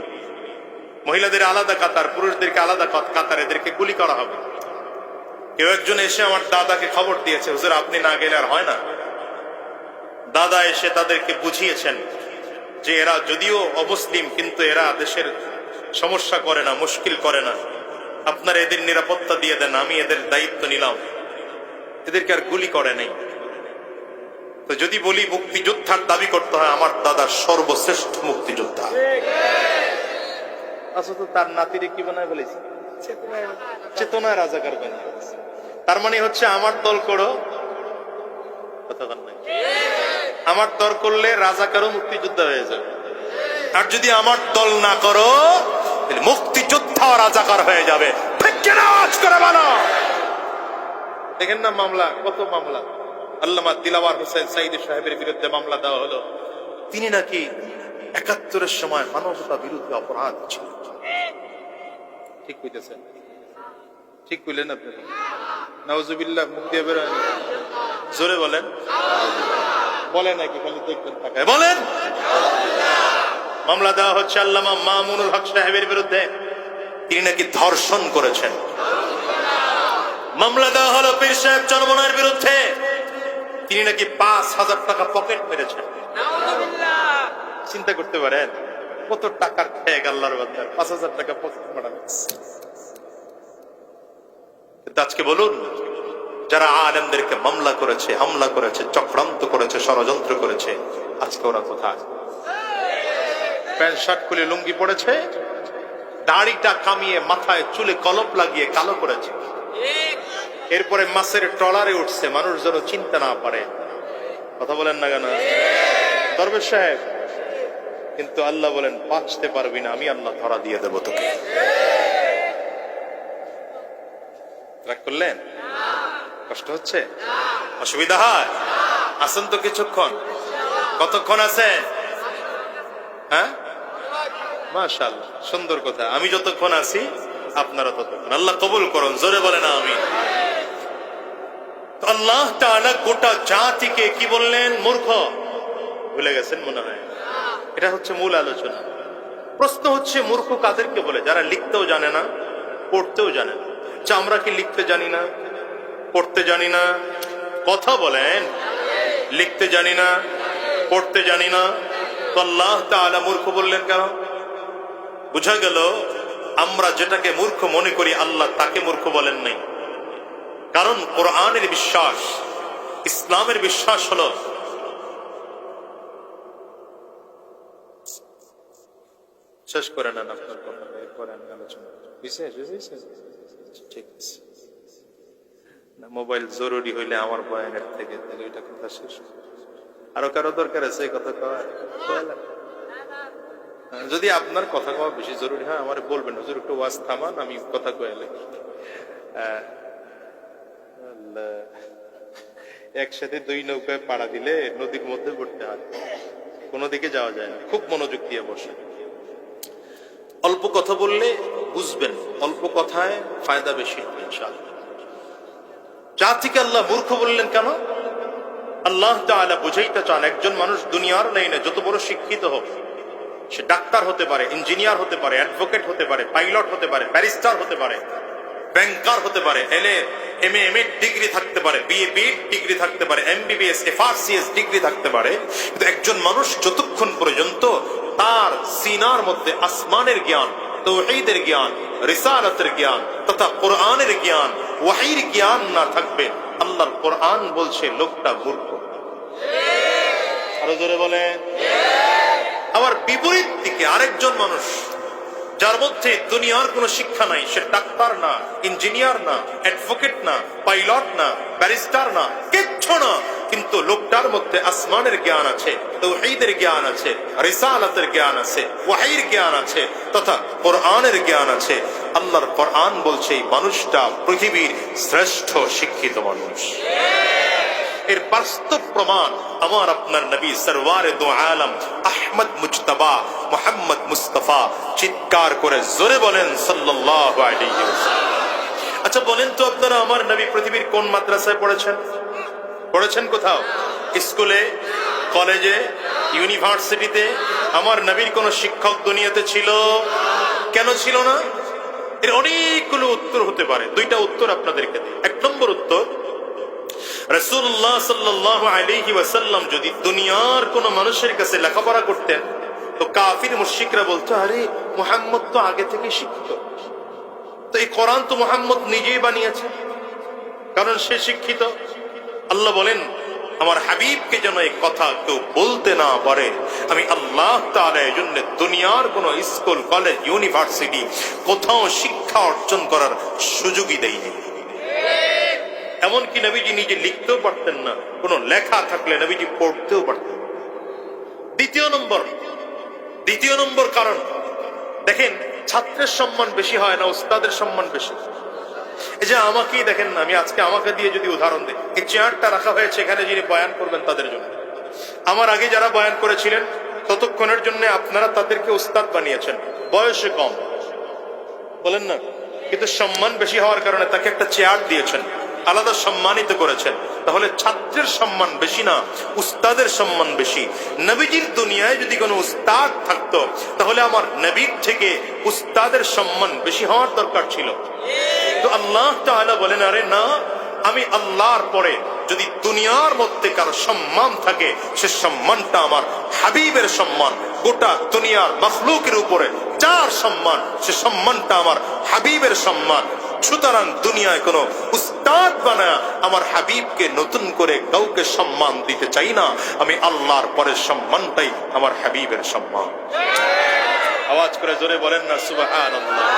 মহিলাদের আলাদা কাতার, পুরুষদেরকে আলাদা কাতার, এদেরকে গুলি করা হবে। কেউ একজন এসে আমার দাদাকে খবর দিয়েছে, হুজুর আপনি না গেলে আর হয় না। দাদা এসে তাদেরকে বুঝিয়েছেন যে এরা যদিও অমুসলিম, কিন্তু এরা দেশের সমস্যা করে না, মুশকিল করে না, আপনারা এদের নিরাপত্তা দিয়ে দেন, আমি এদের দায়িত্ব নিলাম। এদেরকে আর গুলি করে নেই। তো যদি বলি মুক্তিযোদ্ধার দাবি করতে হয়, আমার দাদা সর্বশ্রেষ্ঠ মুক্তিযোদ্ধা। আসলে তো তার নাতিরে কি বানায় বলেছি, চেতনায় রাজাকার বানিয়ে। তার মানে হচ্ছে আমার দল করো, কথা বল নাই, আমার দল করলে রাজাকারও মুক্তিযোদ্ধা হয়ে যাবে। আর যদি আমার দল না করো, মুক্তিযোদ্ধা রাজাকার হয়ে যাবে। দেখেন না মামলা, কত মামলা। আল্লামা দিলাওয়ার হোসেন সাইদি সাহেবের বিরুদ্ধে মামলা দেওয়া হলো। তিনি নাকি 71-এর সময় মানবতা বিরুদ্ধে অপরাধ ছিল। ঠিক কইতেছেন? ঠিক কইলেন আপনি? নাউজুবিল্লাহ, মুখ দিয়ে বের হয়নি। জোরে বলেন। বলেন নাকি খালি দেখবেন তাকায়? বলেন। মামলা দেওয়া হচ্ছে আল্লামা মামুনুল হক সাহেবের বিরুদ্ধে। তিনি নাকি ধর্ষণ করেছেন। মামলা দেওয়া হলো পীর সাহেব চরমনার বিরুদ্ধে। তিনি নাকি 5,000 টাকা পকেট মেরেছেন। চিন্তা করতে পারেন কত টাকার ঠেক আল্লাহর বান্দার, 5,000 টাকা পকেট মারা। কিন্তু আজকে বলুন, যারা আলেমদেরকে মামলা করেছে, হামলা করেছে, চক্রান্ত করেছে, ষড়যন্ত্র করেছে, আজকে ওরা কোথায়? প্যান্ট শার্ট খুলে লুঙ্গি পড়েছে, দাড়িটা কামিয়ে মাথায় চুলে কলপ লাগিয়ে কালো করেছে, এরপরে মাছের ট্রলারে উঠছে, মানুষ যেন চিন্তা না পারে। কথা বলেন না কেন দরবেশ সাহেব? কিন্তু আল্লাহ বলেন, বাঁচতে পারবি না, আমি আল্লাহ ধরা দিয়ে দেবো তোকে। রাগ করলেন? কষ্ট হচ্ছে? অসুবিধা হয়? আসেন তো কিছুক্ষণ। কতক্ষণ আছে? হ্যাঁ, মাশাআল্লাহ, সুন্দর কথা। আমি যতক্ষণ আছি আপনারা ততক্ষণ। আল্লাহ কবুল করুন, জোরে বলেন আমিন। আল্লাহ তাআলা গোটা জাতিকে কি বললেন? মূর্খ। ভুলে গেছেন মনে হয়? এটা হচ্ছে মূল আলোচনা। প্রশ্ন হচ্ছে, মূর্খ কাদেরকে বলে? যারা লিখতেও জানে না, পড়তেও জানে না। আমরা কি লিখতে জানি না, পড়তে জানি না? কথা বলেন। লিখতে জানি না, পড়তে জানি না, তো আল্লাহ তাআলা মূর্খ বললেন কেন? বুঝা গেল আমরা যেটাকে মূর্খ মনে করি, আল্লাহ তাকে মূর্খ বলেন নাই। কারণ কোরআনের বিশ্বাস, ইসলামের বিশ্বাস হলো শেষ করে নেন আপনার কথা, এরপরে আমি আলোচনা ঠিক আছে। মোবাইল জরুরি হইলে আমার বয়ানের থেকে ওইটা কথা শেষ। আরো কারো দরকার আছে কথা কয়? যদি আপনার কথা কওয়া বেশি জরুরি হয়, আমার বলবেন, হুজুর একটু ওয়াজ থামান, আমি কথা কইলে। একসাথে 2 নৌকায় পাড়া দিলে নদীর মধ্যে পড়তে হয়, কোনো দিকে যাওয়া যায় না। খুব মনোযোগ দিয়ে বসে, অল্প কথা বললে বুঝবেন, অল্প কথায় ফায়দা বেশি হবে ইনশাআল্লাহ। জাতিকে আল্লাহ মূর্খ বললেন কেন? আল্লাহ তাআলা বুঝাইতে চান একজন মানুষ দুনিয়ার লাইনে যত বড় শিক্ষিত হোক, সে ডাক্তার হতে পারে, ইঞ্জিনিয়ার হতে পারে, অ্যাডভোকেট হতে পারে, পাইলট হতে পারে, ব্যারিস্টার হতে পারে, ব্যাংকার হতে পারে, এমএ ডিগ্রি থাকতে পারে, বিএ ডিগ্রি থাকতে পারে, এমবিবিএস এফআরসিএস ডিগ্রি থাকতে পারে, কিন্তু একজন মানুষ যতক্ষণ পর্যন্ত তার সিনার মধ্যে আসমানের জ্ঞান, তাওহীদের জ্ঞান, রিসালাতের জ্ঞান তথা কোরআনের জ্ঞান, ওয়াহির জ্ঞান না থাকবে, আল্লাহর কোরআন বলছে লোকটা মূর্খ। আরো জোরে বলেন। আবার বিপরীত দিকে আরেকজন মানুষ যার মধ্যে দুনিয়ার কোনো শিক্ষা নাই, সে ডাক্তার না, ইঞ্জিনিয়ার না, অ্যাডভোকেট না, পাইলট না, ব্যারিস্টার না, কিচ্ছু না, কিন্তু লোকটার মধ্যে আসমানের জ্ঞান আছে, তাওহীদের জ্ঞান আছে, রিসালাতের জ্ঞান আছে, ওয়াহির জ্ঞান আছে তথা কোরআনের জ্ঞান আছে। আল্লাহর কোরআন বলছে এই মানুষটা পৃথিবীর শ্রেষ্ঠ শিক্ষিত মানুষ। এর বাস্তব প্রমাণ আমার আপনার নবী সরওয়ারে দো আলম আহমদ মুজতবা মুহাম্মদ মুস্তাফা চিৎকার করে জোরে বলেন সাল্লাল্লাহু আলাইহি ওয়াসাল্লাম। আচ্ছা বলেন তো আপনারা আমার নবী পৃথিবীর কোন মাদ্রাসায় পড়েছেন? পড়েছেন কোথাও? স্কুলে, কলেজে, ইউনিভার্সিটিতে? আমার নবীর কোন শিক্ষক দুনিয়াতে ছিল? কেন ছিল না? এর অনেকগুলো উত্তর হতে পারে। দুইটা উত্তর আপনাদেরকে দিই। এক নম্বর উত্তর, রাসূলুল্লাহ সাল্লাল্লাহু আলাইহি ওয়াসাল্লাম যদি দুনিয়ার কোন মানুষের কাছে লেখাপড়া করতেন তো কাফির মুশরিকরা বলতো, আরে মুহাম্মদ তো আগে থেকে শিক্ষিত, তো এই কোরআন তো মুহাম্মদ নিজেই বানিয়েছে, কারণ সে শিক্ষিত। আল্লাহ বলেন আমার হাবিবকে যেন এই কথা কেউ বলতে না পারে, আমি আল্লাহ তাআলা এই জন্য দুনিয়ার কোন স্কুল, কলেজ, ইউনিভার্সিটি কোথাও শিক্ষা অর্জন করার সুযোগই দেয়নি। এমনকি নবীজি নিজে লিখতেও পারতেন না, কোন লেখা থাকলে নবীজি পড়তেও পারতেন। দ্বিতীয় নম্বর কারণ, দেখেন ছাত্রের সম্মান বেশি হয় না উস্তাদের সম্মান বেশি? এই যে আমাকেই দেখেন না, আমি আজকে আমাকে দিয়ে যদি উদাহরণ দিই, এই চেয়ারটা রাখা হয়েছে এখানে যিনি বয়ান করবেন তাদের জন্য। আমার আগে যারা বয়ান করেছিলেন ততক্ষণের জন্য আপনারা তাদেরকে উস্তাদ বানিয়েছেন, বয়সে কম, বলেন না, কিন্তু সম্মান বেশি হওয়ার কারণে তাকে একটা চেয়ার দিয়েছেন, আলাদা সম্মানিত করেছেন। তাহলে ছাত্রের সম্মান বেশি না, উস্তাদের সম্মান বেশি। নবীজির দুনিয়ায় যদি কোনো উস্তাদ থাকতো তাহলে আমার নবীর থেকে উস্তাদের সম্মান বেশি হওয়ার দরকার ছিল। তো আল্লাহ তাআলা বলেন, আরে না, আমি আল্লাহর পরে যদি দুনিয়ার মধ্যে কারো সম্মান থাকে সে সম্মানটা আমার হাবিবের সম্মান। গোটা দুনিয়ার মাখলুকের উপরে যার সম্মান সে সম্মানটা আমার হাবিবের সম্মান। সুতরাং দুনিয়ায় কোনো উস্তাদ বানায় আমার হাবিবকে নতুন করে কাউকে সম্মান দিতে চাই না, আমি আল্লাহর পরের সম্মানটাই আমার হাবিবের সম্মান। আওয়াজ করে জোরে বলেন না সুবহানাল্লাহ।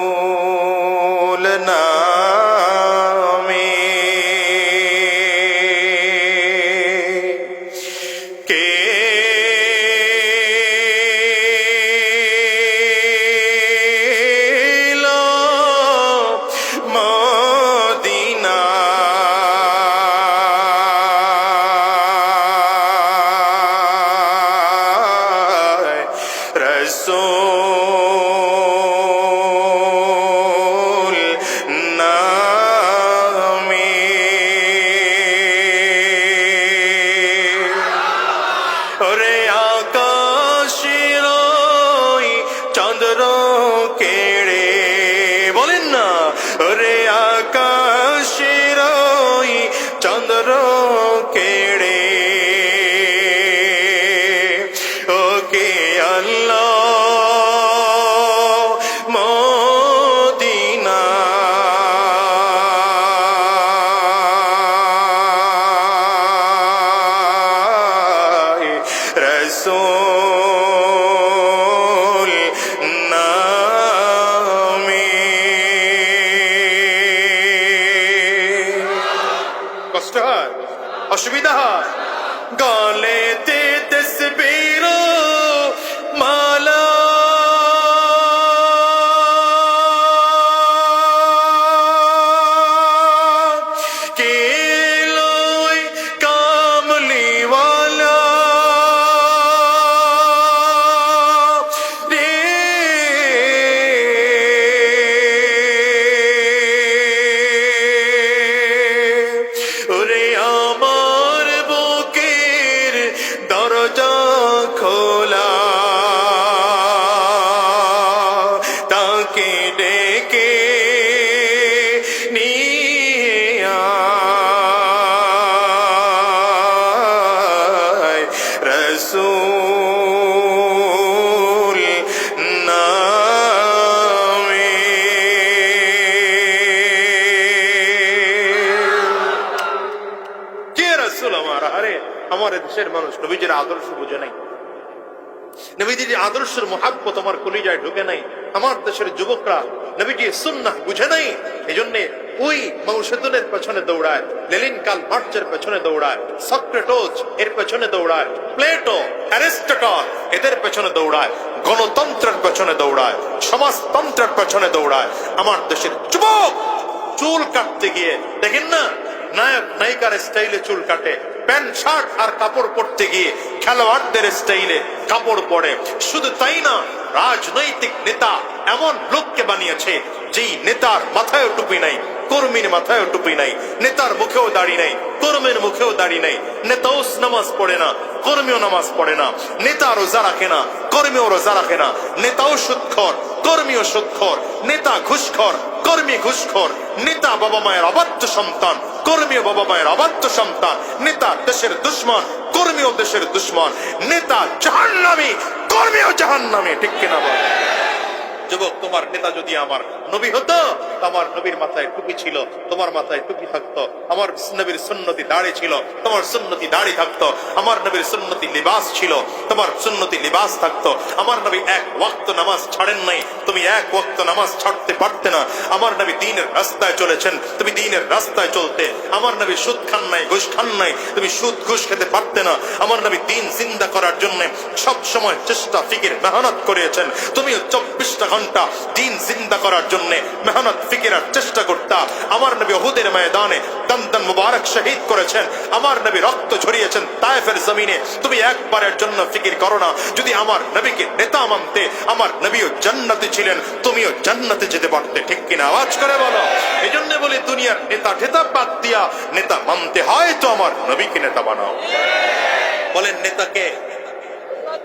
রাসূল নামে কে মদিনা, রাসূল নামে ওরে আকাশের ওই চন্দ্র কেড়ে, বলেন না, ওরে আকাশের ওই চন্দ্র কেড়ে ওকে আল্লাহ মদিনা রাসূল নামে। কষ্ট হয়, অসুবিধা হয়, গলেতে তসবির মালা কে লয় কামলিওয়ালা রে আমার, আরে আমার দেশের মানুষ নবীজির আদর্শ বুঝে নাই, নবীজির আদর্শের মুহাব্বত আমার কলিজায় ঢুকে নাই। আমার দেশের যুবকরা নবীজি সুন্নাহ বুঝে নাই, এই জন্য ওই মাউসেদুনের পেছনে দৌড়ায়, লেনিন কার্ল মার্চের পেছনে দৌড়ায়, সক্রেটোস এর পেছনে দৌড়ায়, প্লেটো, অ্যারিস্টটল এদের পেছনে দৌড়ায়, গণতন্ত্রের পেছনে দৌড়ায়, সমাজতন্ত্রের পেছনে দৌড়ায়। আমার দেশের যুবক চুল কাটতে গিয়ে দেখেন না, নায়ক নায়িকার স্টাইলে চুল কাটে, প্যান্ট শার্ট আর কাপড় পরতে গিয়ে খেলোয়াড়দের স্টাইলে কাপড় পরে। শুধু তাই না, রাজনৈতিক নেতা এমন লোককে বানিয়েছে যেই নেতার মাথায় টুপি নাই, কর্মীর মাথায় টুপি নাই, নেতার মুখেও দাড়ি নাই, কর্মীর মুখেও দাড়ি নাই, নেতাও নামাজ পড়ে না, কর্মীও নামাজ পড়ে না, নেতা রোজা রাখে না, কর্মীও রোজা রাখে না, নেতাও সুদখোর, কর্মীও সুদখোর, নেতা ঘুষখোর, কর্মী ঘুষখোর, নেতা বাবা মায়ের অবাধ্য সন্তান, কর্মীও বাবা মায়ের অবাধ্য সন্তান, নেতা দেশের দুশ্মন, কর্মীও দেশের দুশ্মন, নেতা জাহান্নামী, কর্মীও জাহান্নামী। ঠিক কিনা বল? যুবক, তোমার নেতা যদি আমার নবী হতো, আমার নবীর মাথায় টুপি ছিল, তোমার মাথায় টুপি থাকতো, আমার নবীর সুন্নতি দাড়ি ছিল, তোমার সুন্নতি দাড়ি থাকতো, আমার নবীর সুন্নতি লিবাস ছিল, তোমার সুন্নতি লিবাস থাকতো, আমার নবী এক ওয়াক্ত নামাজ ছাড়েন নাই, তুমি এক ওয়াক্ত নামাজ ছাড়তে পারতে না, আমার নবী দ্বীনের রাস্তায় চলেছেন, তুমি দ্বীনের রাস্তায় চলতে, আমার নবী সুদ খান নাই, ঘুষ খান নাই, তুমি সুদ ঘুষ খেতে পারতে না, আমার নবী দ্বীন জিন্দা করার জন্য সব সময় চেষ্টা ফিকির মেহনত করেছেন, তুমিও 24টা ঘন্টা দ্বীন জিন্দা করার জন্য মেহনত ফিকিরার চেষ্টা করতা। আমার নবী উহুদের ময়দানে দন্দন মুবারক শহীদ করেছেন, আমার নবী রক্ত ঝরিয়েছেন তায়েফের জমিনে, তুমি একবারের জন্য ফিকির করো না, যদি আমার নবীকে নেতা মানতে, আমার নবীও জান্নাতে ছিলেন, তুমিও জান্নাতে যেতে পারতে। ঠিক কিনা? আওয়াজ করে বলো। এই জন্য বলি, দুনিয়ার নেতা ঠেতা বাদ দিয়া নেতা মানতে হয় তো আমার নবীকে নেতা বানাও। বলেন নেতাকে?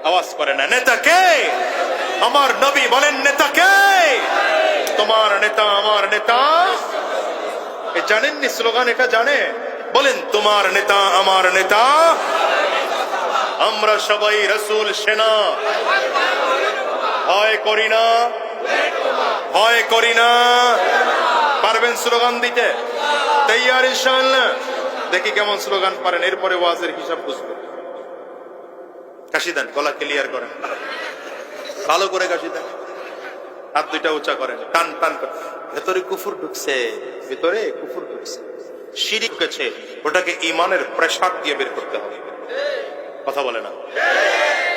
আওয়াজ করে না, নেতাকে? আমার নবী বলেন নেতাকে? তোমার নেতা আমার নেতা। এ জানেননি স্লোগান? এটা জানে? বলেন, তোমার নেতা আমার নেতা, আমরা সবাই রাসূল সেনা, ভয় করি না, ভয় করি না। পারবেন স্লোগান দিতে? তৈয়ার ইনশাআল্লাহ? দেখি কেমন স্লোগান পারেন, এরপরে ওয়াজের হিসাব বুঝবো। কাশি দেন, গলা ক্লিয়ার করেন, ভালো করে কাশি দেন, হাত দুইটা উঁচা করেন, টান টান করে। ভেতরে কুফর ঢুকছে, ভেতরে কুফর ঢুকছে, শিরিক গেছে, ওটাকে ইমানের প্রেসার দিয়ে বের করতে হবে। কথা বলে না?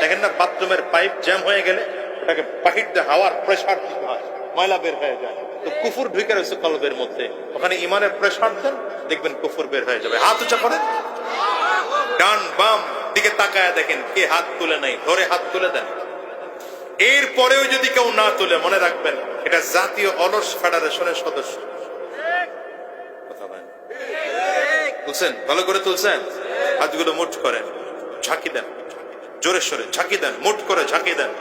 দেখেন না, বাথরুমের পাইপ জ্যাম হয়ে গেলে ওটাকে বাহির দিয়ে হাওয়ার প্রেসার দিতে হয়, ময়লা বের হয়ে যায়। তো কুফর ঢুকে রয়েছে কলবের মধ্যে, ওখানে ইমানের প্রেসার দেন, দেখবেন কুফর বের হয়ে যাবে। হাত উঁচা করেন, ডান বাম দিকে তাকায় দেখেন কে হাত তুলে নাই, ধরে হাত তুলে দেন। এরপরেও যদি কেউ না তুলে, মনে রাখবেন এটা জাতীয় অলস ফেডারেশনের সদস্য। কথা বলেন, তুলছেন? ভালো করে তুলছেন? হাতগুলো মুঠ করেন, ঝাঁকি দেন, জোরে সরে ঝাঁকি দেন, মুঠ করে ঝাঁকি দেন,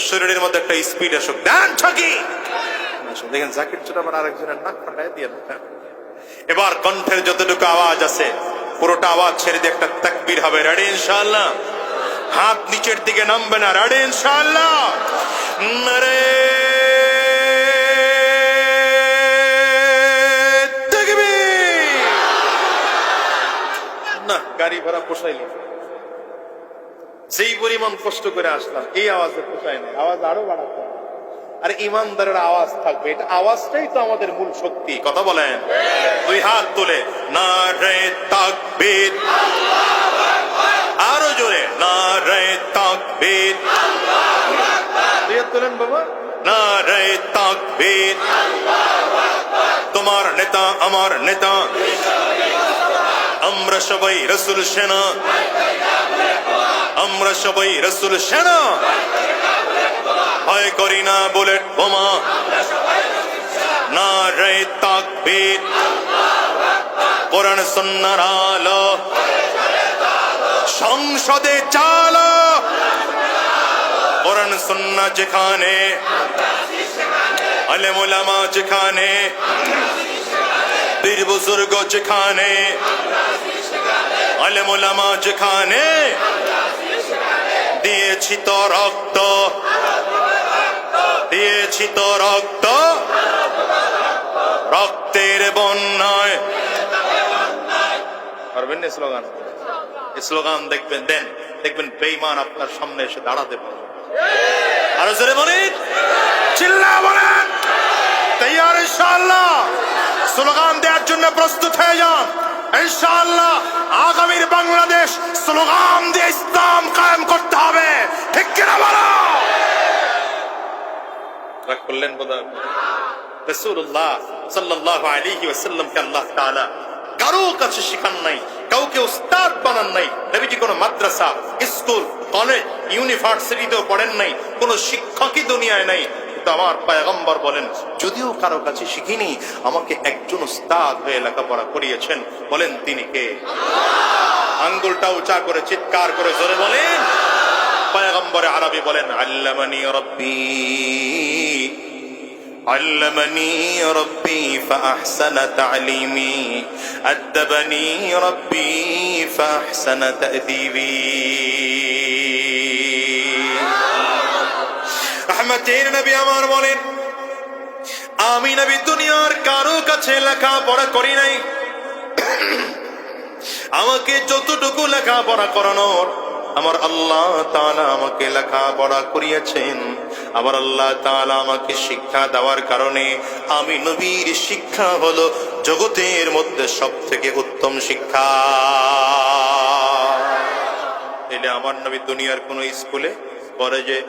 শরীরের মধ্যে একটা স্পিড আসুক, দেন ঝাঁকি। দেখেন ঝাঁকির ছোট আবার আরেকজনের নাক ফাটায় দিয়ে। এবার কণ্ঠের যতটুকু আওয়াজ আছে পুরোটা আওয়াজ ছেড়ে দিয়ে একটা তাকবীর হবে। রেডি ইনশাআল্লাহ? হাত নিচের দিকে নামবে না। রেডি ইনশাআল্লাহ? নারে তাকবীর। না, গাড়ি ভাড়া পোষাইল, যেই পরিমাণ কষ্ট করে আসলাম, এই আওয়াজে পোষায় না, আওয়াজ আরো বাড়াতে হবে। আর ইমানদারের আওয়াজ থাকবে, এটা আওয়াজটাই তো আমাদের মূল শক্তি। কথা বলেন? দুই হাত তুলে নারে তাকবীর, আরো জোরে নারে তাকবীর, দুই হাত তোলেন বাবা, নারে তাকবীর। তোমার নেতা আমার নেতা, আমরা সবাই রাসূল সেনা, আমরা সবাই রাসূল সেনা, ভয় করি না বুলেট বোমা, নারে তাকবীর। কোরআন সুন্নাহর আলো সংসদে চালো, কোরআন সুন্নাহ যেখানে, আলেম ওলামা যেখানে, পীর বুজুর্গ যেখানে, আলেম ওলামা যেখানে, দিয়েছি তো রক্ত, দিয়েছি তো রক্ত, রক্তের বন্যায়। পারবেন না স্লোগান? স্লোগান দেখবেন দেন, দেখবেন বেঈমান আপনার সামনে এসে দাঁড়াতে পারবে। আরো জোরে বলেন, চিল্লা বলেন, তৈয়ার ইনশাআল্লাহ। স্লোগান দেওয়ার জন্য প্রস্তুত হয়ে যান ইনশাআল্লাহ। আগামীর বাংলাদেশ স্লোগান দিয়ে ইসলাম কায়েম করতে হবে, ঠিক কিনা বলো? রাগ করলেন বোধহয়। রাসূলুল্লাহ সাল্লাল্লাহু আলাইহি ওয়াসাল্লামকে আল্লাহ তাআলা কারো কাছে শিখান নাই, কাউকে উস্তাদ বানান নাই। নবীজি কোনো মাদ্রাসা, স্কুল, কলেজ, ইউনিভার্সিটিতেও পড়েন নাই, কোনো শিক্ষকই দুনিয়ায় নাই। কিন্তু আমার পয়গম্বর বলেন, যদিও কারো কাছে শিখিনি, আমাকে একজন উস্তাদ হয়ে লেখাপড়া করিয়েছেন। বলেন তিনি কে? আঙ্গুলটা উঁচা করে চিৎকার করে জোরে বলেন। পয়গম্বরে আরবি বলেন, আল্লামানি রাব্বি علمني ربي فأحسن تعليمي أدبني ربي فأحسن تأديبي রহমতের নবী আমার বলেন, আমি নবী দুনিয়ার কারো কাছে লেখাপড়া করি নাই। আমাকে যতটুকু লেখাপড়া করানোর আমার আল্লাহ তাআলা আমাকে লেখাপড়া করিয়েছেন। আমার আল্লাহ তাআলা আমাকে শিক্ষা দেওয়ার কারণে আমি নবীর শিক্ষা হলো জগতের মধ্যে সবথেকে উত্তম শিক্ষা। এলে আমার নবী দুনিয়ার কোন স্কুলে, কলেজে,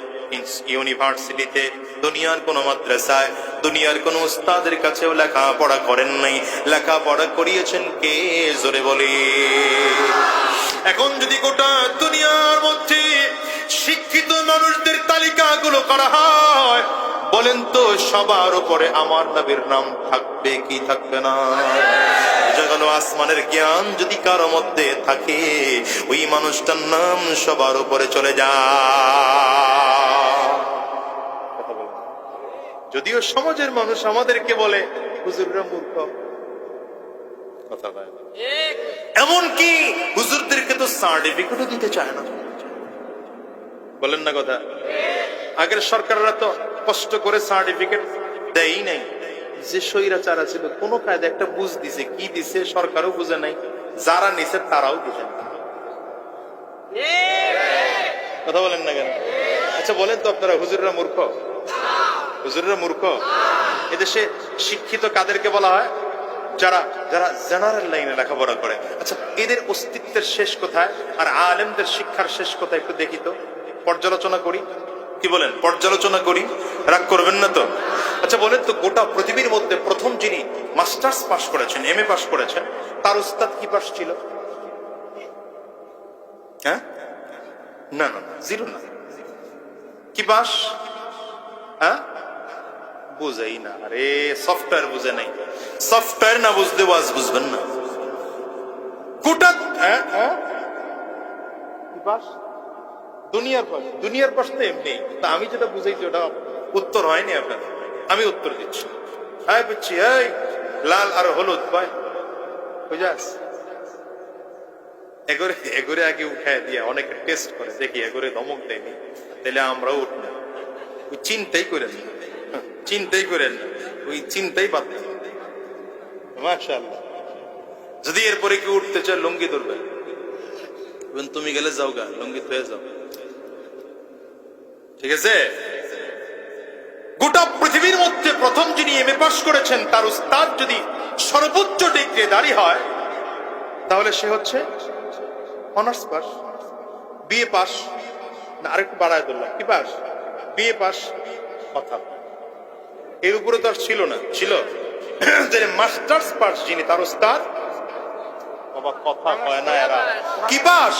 ইউনিভার্সিটিতে, দুনিয়ার কোন মাদ্রাসায়, দুনিয়ার কোন উস্তাদের কাছেও লেখাপড়া করেন নাই। লেখাপড়া করিয়েছেন কে? জোরে বলে। এখন যদি গোটা দুনিয়ার মধ্যে শিক্ষিত মানুষদের তালিকাগুলো করা হয়, বলেন তো সবার উপরে আমার নবীর নাম থাকবে কি থাকবে না? জগল আসমানের জ্ঞান যদি কারো মধ্যে থাকে, ওই মানুষটার নাম সবার উপরে চলে যায়। যদিও সমাজের মানুষ আমাদেরকে বলে হুজুররা মূর্খ, কথা বলে, এমনকি হুজুরদেরকে তো সার্টিফিকেটও দিতে চায় না। বলেন না কথা? আগের সরকাররা তো কষ্ট করে সার্টিফিকেট দেয়ই নাই। যে স্বৈরাচারা ছিল কোন কায়দা একটা বুঝ দিছে, কি দিছে সরকারও বুঝে নাই, যারা নিছে তারাও বুঝে না। কথা বলেন না কেন? আচ্ছা বলেন তো আপনারা, হুজুররা মূর্খ? হুজুররা মূর্খ? এদেশে শিক্ষিত কাদেরকে বলা হয়? যারা যারা জেনারেল লাইনে লেখাপড়া করে। আচ্ছা এদের অস্তিত্বের শেষ কোথায় আর আলেমদের শিক্ষার শেষ কোথায় একটু দেখি তো, পর্যালোচনা করি। কি বলেন? পর্যালোচনা করি, রাগ করবেন না তো? আচ্ছা বলেন তো, গোটা পৃথিবীর মধ্যে প্রথম যিনি মাস্টার্স পাস করেছেন, এমএ পাস করেছেন, তার উস্তাদ কি পাস ছিল? হ্যাঁ, না না জিরো না, কি পাস? হ্যাঁ, বুঝেই না। আরে সফটওয়্যার বুঝে নাই, সফটওয়্যার না বুঝতে ওয়াজ বুঝবেন না। গোটা দুনিয়ার পাশ, দুনিয়ার পাশ তো এমনি। তা আমি যেটা বুঝাইছি ওটা উত্তর হয়নি আপনার, আমি উত্তর দিচ্ছি। হ্যাঁ বুঝছি, এই লাল আর হলুদ ভাই বুঝাস এগোরে এগোরে আগে উঠায় দিয়ে অনেকে টেস্ট করে, দেখি এগোরে ধমক দেয়নি, তাহলে আমরাও উঠবো। ওই চিন্তাই করেন, চিন্তাই করেন, ওই চিন্তাই বাদ দেন। মাশাআল্লাহ। যদি এরপরে কি উঠতে চায় লুঙ্গি ধরবে, তুমি গেলে যাও গা, লুঙ্গি ধুয়ে যাও, ঠিক আছে? গোটা পৃথিবীর মধ্যে প্রথম যিনি এমএ পাস করেছেন, তার উস্তাদ যদি সর্বোচ্চ ডিগ্রি দাঁড়ি হয়, তাহলে সে হচ্ছে অনার্স পাস, বিএ পাস, না আরেকটু বাড়ায় ধরলাম, কি পাস? BA pass. কথা এর উপরে তো আর ছিল না, ছিল মাস্টার্স পাস যিনি, তার উস্তাদ বাবা কথা কয় না এরা, কি পাস?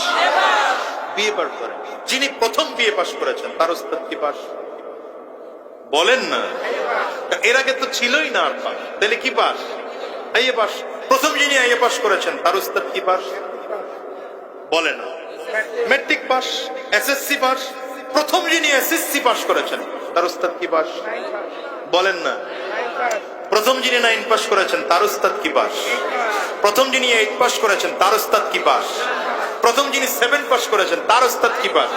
বিএ পাস করেন। যিনি প্রথম বিএ পাস করেছেন, তার উস্তাদ কি পাস? বলেন না। এর আগে তো ছিলই না আর পাস, তাহলে কি পাস? IA pass. প্রথম যিনি আইএ পাস করেছেন, তার উস্তাদ কি পাস? বলে না। Matric pass, SSC pass. প্রথম যিনি এসএসসি পাস করেছেন, তার উস্তাদ কি পাস? বলেন না। প্রথম যিনি 9 পাস করেছেন, তার উস্তাদ কি পাস? প্রথম যিনি 8 পাস করেছেন, তার উস্তাদ কি পাস? প্রথম যিনি 7 পাস করেছেন, তার উস্তাদ কি পাস?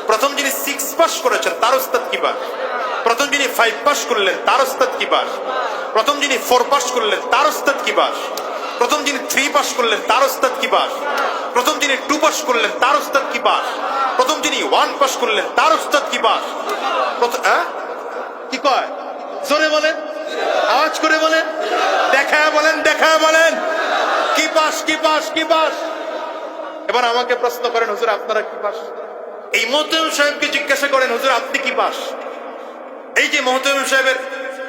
প্রথম যিনি 6 পাস করেছেন, তার উস্তাদ কি পাস? প্রথম যিনি 5 পাস করলেন, তার উস্তাদ কি পাস? প্রথম যিনি 4 পাস করলেন, তার উস্তাদ কি পাস? প্রথম যিনি 3 পাস করলেন, তার উস্তাদ কি পাস? প্রথম যিনি যিনি 2 পাস করলেন তার উস্তাদ কি পাস? প্রথম যিনি 1 পাস করলেন তার উস্তাদ কি পাস? কি কয়? জোরে বলেন, আওয়াজ করে বলেন, দেখায় বলেন, দেখায় বলেন, কি পাস, কি পাস, কি পাস? এবার আমাকে প্রশ্ন করেন, হুজুর আপনারা কি পাস? এই মোহতামিম সাহেবকে জিজ্ঞাসা করেন, হুজুর আপনি কি পাস? এই যে মোহতামিম সাহেবের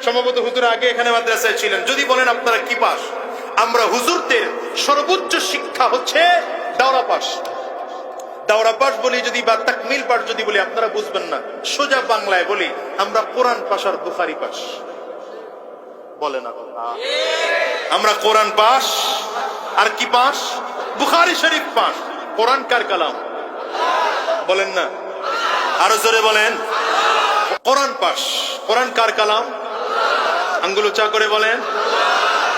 সম্ভবত হুজুর আগে এখানে মাদ্রাসায় ছিলেন, যদি বলেন আপনারা কি পাস? আমরা হুজুরদের সর্বোচ্চ শিক্ষা হচ্ছে দাওরা পাস। দাওরা পাস বলি যদি বা তাকমিল পাস যদি বলি আপনারা বুঝবেন না, সোজা বাংলায় বলি আমরা কোরআন পাস আর বুখারী পাস। বলে না কথা, আমরা কোরআন পাস আর কি পাস? বুখারী শরীফ পাস। কোরআন কার কালাম? বলেন না, আরো জোরে বলেন। কোরআন পাস। কোরআন কার কালাম? আঙ্গুল উঁচা করে বলেন।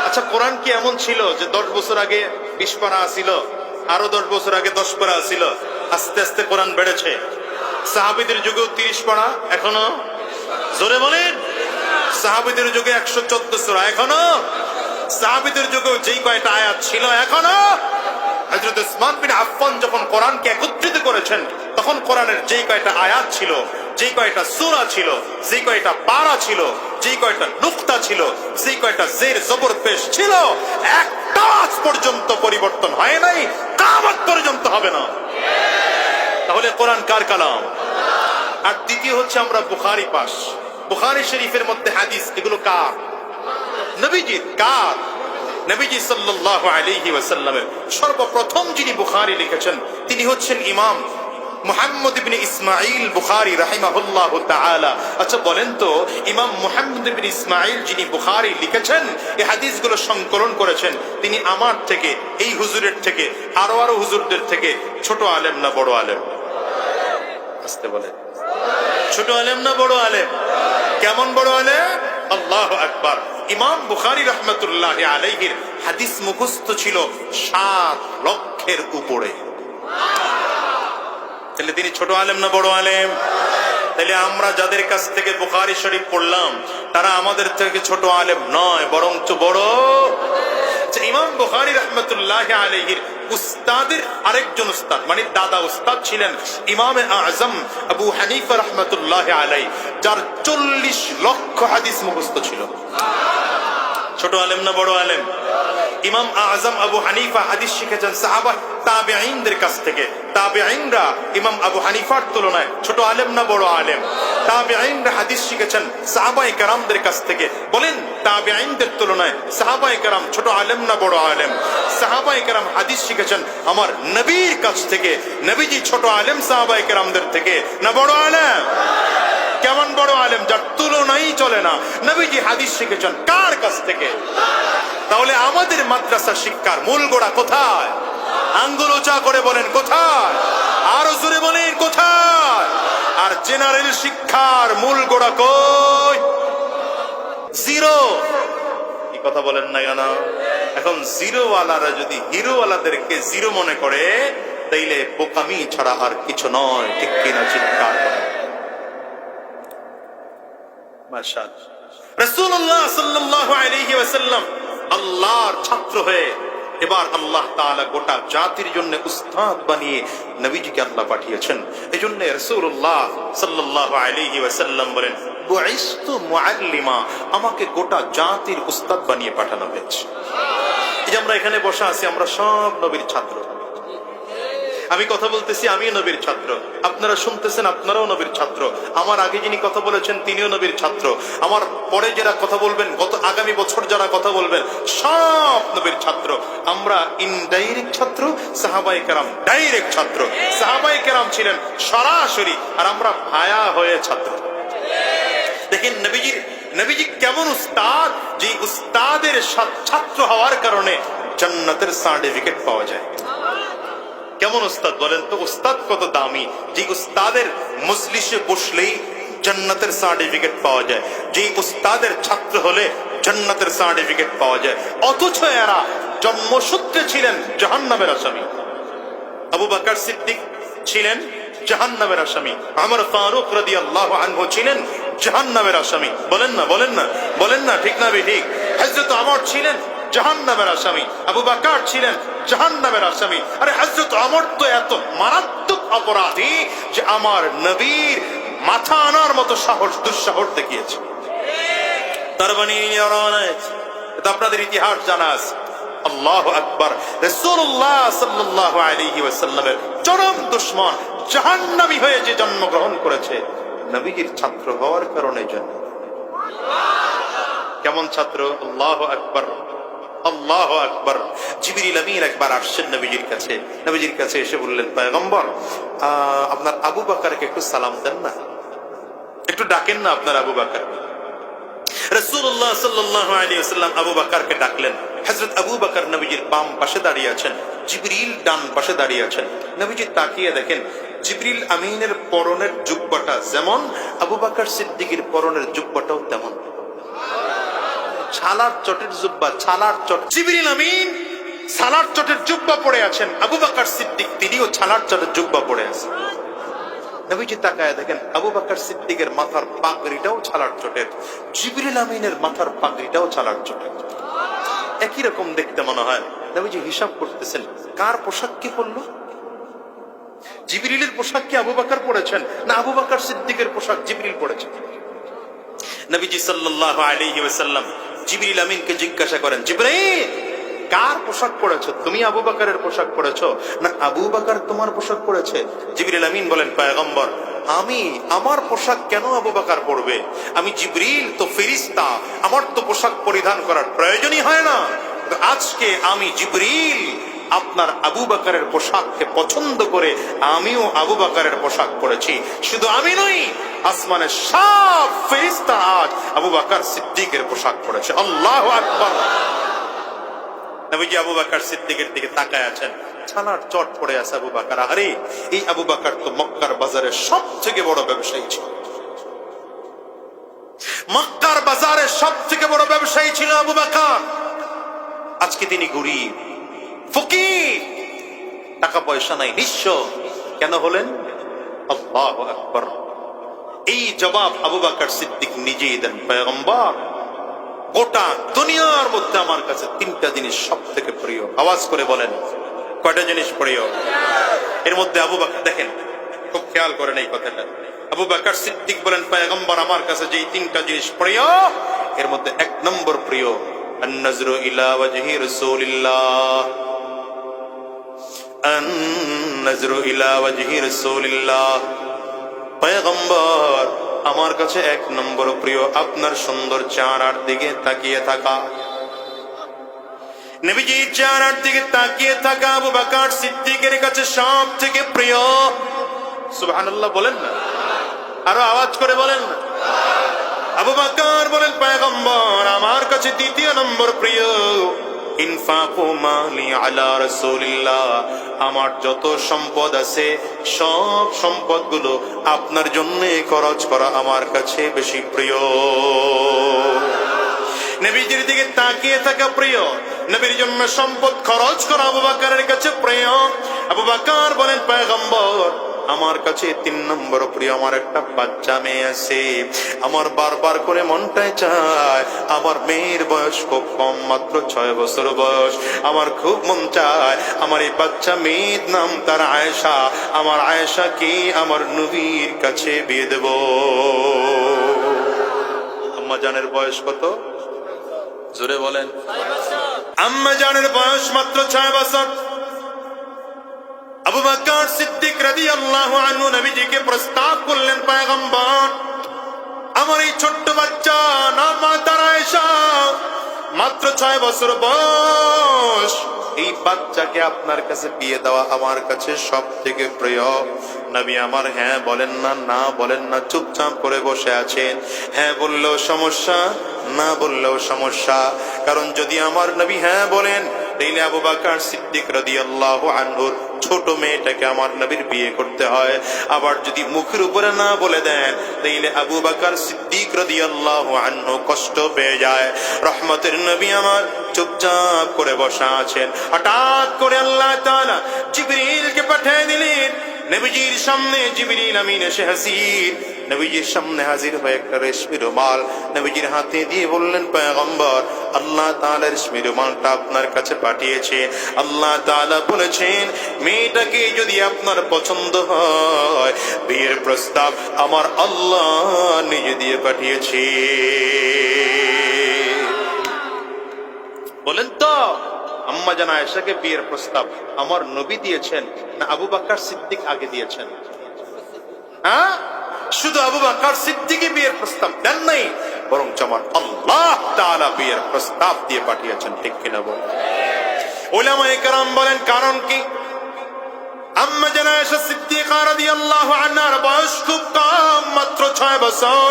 আচ্ছা, কোরআন কি এমন ছিল যে 10 বছর আগে 20 পারা ছিল, আরো 10 বছর আগে 10 পারা ছিল, আস্তে আস্তে কোরআন বেড়েছে? সাহাবীদের যুগেও 30 পারা, এখনো জোরে বলেন। সাহাবীদের যুগে 114 সূরা, এখনো। সাহাবীদের যুগেও যেই কয়টা আয়াত ছিল এখনো। হযরত উসমান বিন আফফান যখন কোরআনকে একত্রিত করেছেন তখন কোরআনের যেই কয়টা আয়াত ছিল, যেই কয়টা সূরা ছিল, যেই কয়টা পারা ছিল, যেই কয়টা নুকতা ছিল, যেই কয়টা জের জবর পেশ ছিল, একটা আজ পর্যন্ত পরিবর্তন হয় নাই, কিয়ামত পর্যন্ত হবে না। তাহলে কোরআন কার কালাম? আর দ্বিতীয় হচ্ছে আমরা বুখারী পাস। বুখারী শরীফের মধ্যে হাদিস, এগুলো কার? নবীজির। কার? নবীজি সাল্লাল্লাহু আলাইহি ওয়াসাল্লামের। সর্বপ্রথম যিনি বুখারী লিখেছেন তিনি হচ্ছেন ইমাম মুহাম্মদ ইবনে ইসমাঈল বুখারী রাহিমাহুল্লাহু তাআলা। আচ্ছা বলেন তো, ইমাম মুহাম্মদ ইবনে ইসমাঈল যিনি বুখারী লিখেছেন, এই হাদিসগুলো সংকলন করেছেন, তিনি আমার থেকে, এই হুজুরের থেকে, আরো হুজুরদের থেকে ছোট আলেম না বড় আলেম? আসতে বলে, ছোট আলেম না বড় আলেম? কেমন বড় আলেম? আল্লাহু আকবার। ইমাম বুখারী রাহমাতুল্লাহি আলাইহির হাদিস মুখস্থ ছিল 7 লক্ষের উপরে। তাহলে তিনি ছোট আলেম না বড় আলেম? তাহলে আমরা যাদের কাছ থেকে বুখারী শরীফ পড়লাম তারা আমাদের থেকে ছোট আলেম নয়, বরঞ্চ বড়। ইমাম বুখারী রাহমাতুল্লাহি আলাইহির উস্তাদের আরেকজন উস্তাদ, মানে দাদা উস্তাদ ছিলেন ইমামে আযম আবু হানিফা রাহমাতুল্লাহি আলাইহি, যার 40 লক্ষ হাদিস মুখস্থ ছিল। ছোট আলেম না বড় আলেম? ইমাম আযম আবু হানিফা হাদিস শিখেছেন সাহাবা তাবেঈনদের কাছ থেকে। তাবেঈনরা ইমাম আবু হানিফার তুলনায় ছোট আলেম না বড় আলেম? তাবেঈনরা হাদিস শিখেছেন সাহাবায়ে কেরামদের কাছ থেকে। বলেন, তাবেঈনদের তুলনায় সাহাবায়ে কেরাম ছোট আলেম না বড় আলেম? সাহাবায়ে কেরাম হাদিস শিখেছেন আমার নবীর কাছ থেকে। নবীজি ছোট আলেম সাহাবায়ে কেরামদের থেকে না বড় আলেম? কেমন বড় আলেম? যার তুলনাই চলে না। নবীজি হাদিস শিখেছেন কার কাছ থেকে? তাহলে আমাদের মাদ্রাসা শিক্ষার মূল গোড়া কোথায়? আঙ্গুল উঁচা করে বলেন কোথায়? আরো জোরে বলেন কোথায়? আর জেনারেল শিক্ষার মূল গোড়া কই? জিরো। কি কথা বলেন না কেন? এখন জিরো ওয়ালারা যদি হিরো ওয়ালাদেরকে জিরো মনে করে তাইলে বোকামি ছাড়া আর কিছু নয়। ঠিক কিনা? চিৎকার করে মাশাআল্লাহ। রাসূলুল্লাহ সাল্লাল্লাহু আলাইহি ওয়াসাল্লাম আল্লাহর ছাত্র হয়ে এবার আল্লাহ তাআলা গোটা জাতির জন্য উস্তাদ বানিয়ে নবীজিকে আল্লাহ পাঠিয়েছেন। এজন্য রাসূলুল্লাহ সাল্লাল্লাহু আলাইহি ওয়াসাল্লাম বলেন, বুইস্তু মুআল্লিমা, আমাকে গোটা জাতির উস্তাদ বানিয়ে পাঠানো হয়েছে। এই যে আমরা এখানে বসা আছি, আমরা সব নবীর ছাত্র। আমি কথা বলতেছি, আমিও নবীর ছাত্র। আপনারা শুনতেছেন, আপনারাও নবীর ছাত্র। আমার আগে যিনি কথা বলেছেন তিনিও নবীর ছাত্র। আমার পরে যারা কথা বলবেন, আগামী বছর যারা কথা বলবেন, সব নবীর ছাত্র। আমরা ইনডাইরেক্ট ছাত্র, সাহাবায়ে কেরাম ডাইরেক্ট ছাত্র। সাহাবায়ে কেরাম ছিলেন সরাসরি, আর আমরা ভায়া হয়ে ছাত্র। দেখেন নবীজি কেমন উস্তাদ, যে উস্তাদের ছাত্র হওয়ার কারণে জান্নাতের সার্টিফিকেট পাওয়া যায়। কেমন উস্তাদ বলেন তো? উস্তাদ কত দামি, যে উস্তাদের মজলিসে বসলেই জান্নাতের সার্টিফিকেট পাওয়া যায়, যে উস্তাদের ছাত্র হলে জান্নাতের সার্টিফিকেট পাওয়া যায়। অথচ এরা জন্মসূত্রে ছিলেন জাহান্নামের আসামি। আবু বকর সিদ্দিক ছিলেন জাহান্নামের আসামি, ওমর ফারুক রাদিয়াল্লাহু আনহু ছিলেন জাহান্নামের আসামি। বলেন না, বলেন না, বলেন না, ঠিক না ঠিক? হযরত ওমর ছিলেন জাহান্নামের আসামি, আবু বকর ছিলেন জাহান্নামের আসামি। আরে হযরত সামর্থ্য এত মারাত্মক অপরাধী যে আমার নবীর মাথা আনার মতো সাহস দুঃসাহস দেখিয়েছে। তার মানে এটা আপনাদের ইতিহাস জানা আছে। আল্লাহু আকবার। রাসূলুল্লাহ সাল্লাল্লাহু আলাইহি ওয়াসাল্লামের চরম দুশমন জাহান্নামী হয়ে যে জন্মগ্রহণ করেছে নবীজির ছাত্র হওয়ার কারণে জন্য। কেমন ছাত্র? আল্লাহু আকবার, আল্লাহু আকবার। জিবরিল আমিন একবার আসছেন নবীজির কাছে, নবীজির কাছে এসে বললেন, পয়গম্বর আপনার আবু বকরকে একটু সালাম দেন না, একটু ডাকেন না আপনার আবু বকর। রাসূলুল্লাহ সাল্লাল্লাহু আলাইহি ওয়াসাল্লাম আবু বকরকে ডাকলেন। হযরত আবু বকর নবীজির বাম পাশে দাঁড়িয়ে আছেন, জিবরিল ডান পাশে দাঁড়িয়ে আছেন। নবীজি তাকিয়ে দেখেন জিবরিল আমিনের পরনের জুব্বাটা যেমন, আবু বকর সিদ্দিকের পরনের জুব্বাটাও তেমন। ছালার চটের জুব্বা, ছালার চট। জিবরিল আমিন ছালার চটের জুব্বা পরে আছেন, আবু বকর সিদ্দিক তিনিও ছালার চটের জুব্বা পরে আছেন। নবীজি তাকায় দেখেন আবু বকর সিদ্দিকের মাথার পাগড়িটাও ছালার চটের, জিবরিল আমিনের মাথার পাগড়িটাও ছালার চটের। একই রকম দেখতে মনে হয়। নবীজি হিসাব করতেছেন কার পোশাক কি পরলো। জিবরিলের পোশাক কি আবু বকর পরেছেন, না আবু বকর সিদ্দিকের পোশাক জিবরিল পরেছেন? নবীজি সাল্লাল্লাহু আলাইহি ওয়াসাল্লাম জিবরিল আমিনকে জিজ্ঞাসা করেন, জিবরাইল কার পোশাক পরেছো? তুমি আবু বকরের পোশাক পরেছো না আবু বকর তোমার পোশাক পরেছে? জিবরিল আমিন বলেন, পয়গম্বর আমি, আমার পোশাক কেন আবু বকর পরবে? আমি জিবরিল তো ফেরেশতা, আমার তো পোশাক পরিধান করার প্রয়োজনই হয় না। আজকে আমি জিবরিল আপনার আবু বকরের পোশাককে পছন্দ করে আমিও আবু বকরের পোশাক পরেছি। শুধু আমি নই, আসমানের সব ফেরেশতা আজ আবু বকর সিদ্দিকের পোশাক পরেছে। আল্লাহু আকবার। নবীজি আবু বকর সিদ্দিকের দিকে তাকায় আছেন, ছালার চট পড়ে আছে আবু বকর। আরে এই আবু বকর তো মক্কার বাজারের সবথেকে বড় ব্যবসায়ী ছিল। মক্কার বাজারের সবথেকে বড় ব্যবসায়ী ছিল আবু বকর। আজকে তিনি গরিব, ফকির, টাকা পয়সা নাই, নিঃস্ব। কেন হলেন? আল্লাহু আকবার। এই জবাব আবু বকর সিদ্দিক নিজেই দেন, পয়গম্বর গোটা দুনিয়ার মধ্যে আমার কাছে তিনটা জিনিস সব থেকে প্রিয়। আওয়াজ করে বলেন কয়টা জিনিস প্রিয়? এর মধ্যে আবু বকর, দেখেন খুব খেয়াল করেন এই কথাটা, আবু বকর সিদ্দিক বলেন, পয়গম্বর আমার কাছে যেই তিনটা জিনিস প্রিয় এর মধ্যে এক নম্বর প্রিয় আন-নাজরু ইলা ওয়াজহি রাসূলিল্লাহ, আন-নাজরু ইলা ওয়াজহি রাসূলিল্লাহ। পয়গম্বর আমার কাছে এক নম্বর প্রিয় আপনার সুন্দর চেহারার দিকে তাকিয়ে থাকা। নবীজির চেহারার দিকে তাকিয়ে থাকা আবু বকর সিদ্দিকের কাছে সব থেকে প্রিয়। সুবহানাল্লাহ বলেন না, আরো আওয়াজ করে বলেন না। আবু বকর বলেন, পয়গম্বর আমার কাছে দ্বিতীয় নম্বর প্রিয় ইনফাকু মালি আলা রাসূলিল্লাহ, আমার যত সম্পদ আছে সব সম্পদগুলো আপনার জন্য খরচ করা আমার কাছে বেশি প্রিয়। নবীজির দিকে তাকিয়ে থাকা প্রিয়, নবীর জন্য সম্পদ খরচ করা আবু বকরের কাছে প্রিয়। আবু বকর বলেন, পয়গম্বর আমার কাছে তিন নম্বর প্রিয় আমার একটা বাচ্চা মেয়ে আছে। আমার বারবার করে মনটাই চায়, আমার মেয়ের বয়স খুব কম, মাত্র 6 বছর বয়স। আমার খুব মন চায় আমার এই বাচ্চা মেয়ের নাম তার আয়েশা, আমার আয়েশাকে আমার নবীর কাছে বিয়ে দেব। আম্মা জানের বয়স কত? জোরে বলেন। আম্মা জানের বয়স মাত্র 6 বছর। আবু বকর সিদ্দিক রাদিয়াল্লাহু আনহু নবীজিকে প্রস্তাব করলেন, পয়গম্বর আমার এই ছোট্ট বাচ্চা নাম তার আয়েশা, মাত্র 6 বছর বয়স, এই বাচ্চাকে আপনার কাছে বিয়ে দেওয়া আমার কাছে সব থেকে প্রিয়। নবী আমার হ্যাঁ বলেন না, না বলেন না, চুপচাপ করে বসে আছেন। হ্যাঁ বললেও সমস্যা, না বললেও সমস্যা। কারণ যদি আমার নবী হ্যাঁ বলেন তাইলে আবু বকর সিদ্দিক রাদিয়াল্লাহু আনহুর ছোট মেয়েটাকে আমার নবীর বিয়ে করতে হয়। আবার যদি মুখের উপরে না বলে দেন তাইলে আবু বকর সিদ্দিক রাদিয়াল্লাহু আনহু কষ্ট পেয়ে যায়। রহমতের নবী আমার চুপচাপ করে বসা আছেন। হঠাৎ করে আল্লাহ তাআলা জিবরিলকে পাঠিয়ে দিলেন নবীজির সামনে। জিবরিল আমিন এসে হাজির, নবীজির সামনে হাজির হয়ে একটা রেশমি রুমাল নবীজির হাতে দিয়ে বললেন, পয়গম্বর আল্লাহ তাআলা রেশমি রুমালটা আপনার কাছে পাঠিয়েছে। আল্লাহ তাআলা বলেছেন মেয়েটাকে যদি আপনার পছন্দ হয়, বিয়ের প্রস্তাব আমার আল্লাহ নিজে দিয়ে পাঠিয়েছি। বলেন তো, আম্মা জান আয়েশাকে বিয়ের প্রস্তাব আমার নবী দিয়েছেন না আবু বকর সিদ্দিক আগে দিয়েছেন? হ্যাঁ, শুধু আবু বকর সিদ্দিকই বিয়ের প্রস্তাব দেন নাই, বরং আমার আল্লাহ তাআলা বিয়ের প্রস্তাব দিয়ে পাঠিয়েছেন। ঠিক কিনা বল? উলামায়ে কেরাম বলেন কারণ কি? আম্মা জান আয়েশা সিদ্দিকা রাদিয়াল্লাহু আনহার বয়স খুব কম, মাত্র 6 বছর।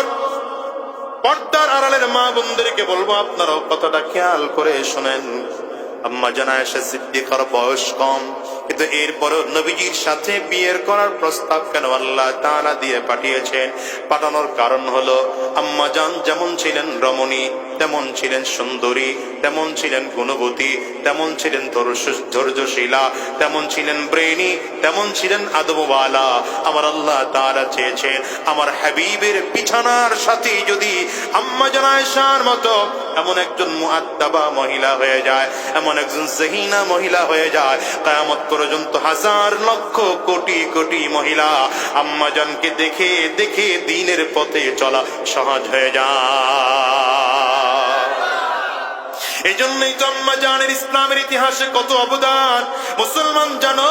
পর্দার আড়ালের মা বোনদেরকে বলবো, আপনারাও কথাটা খেয়াল করে শোনেন। আম্মা জান আয়েশা সিদ্দিকার বয়স কম, কিন্তু এরপরও নবীজির সাথে বিয়ের করার প্রস্তাব কেন আল্লাহ তাআলা দিয়ে পাঠিয়েছেন? পাঠানোর কারণ হলো, আম্মা জান যেমন ছিলেন রমণী, তেমন ছিলেন সুন্দরী, তেমন ছিলেন গুণবতী, তেমন ছিলেন ধৈর্যশীলা, তেমন ছিলেন ব্রেনী, তেমন ছিলেন আদবওয়ালা। আমার আল্লাহ তাআলা চেয়েছেন আমার হাবিবের বিছানার সাথে যদি আম্মা জান আয়েশার মতো এমন একজন মুআদ্দাবা মহিলা হয়ে যায়, এমন একজন জাহিনা মহিলা হয়ে যায়, কিয়ামত পর্যন্ত হাজার লক্ষ কোটি কোটি মহিলা আম্মা জানকে দেখে দেখে দ্বীনের পথে চলা সহজ হয়ে যায়। এই জন্যই তো আম্মা জানের ইসলামের ইতিহাসে কত অবদান। মুসলমান জানো,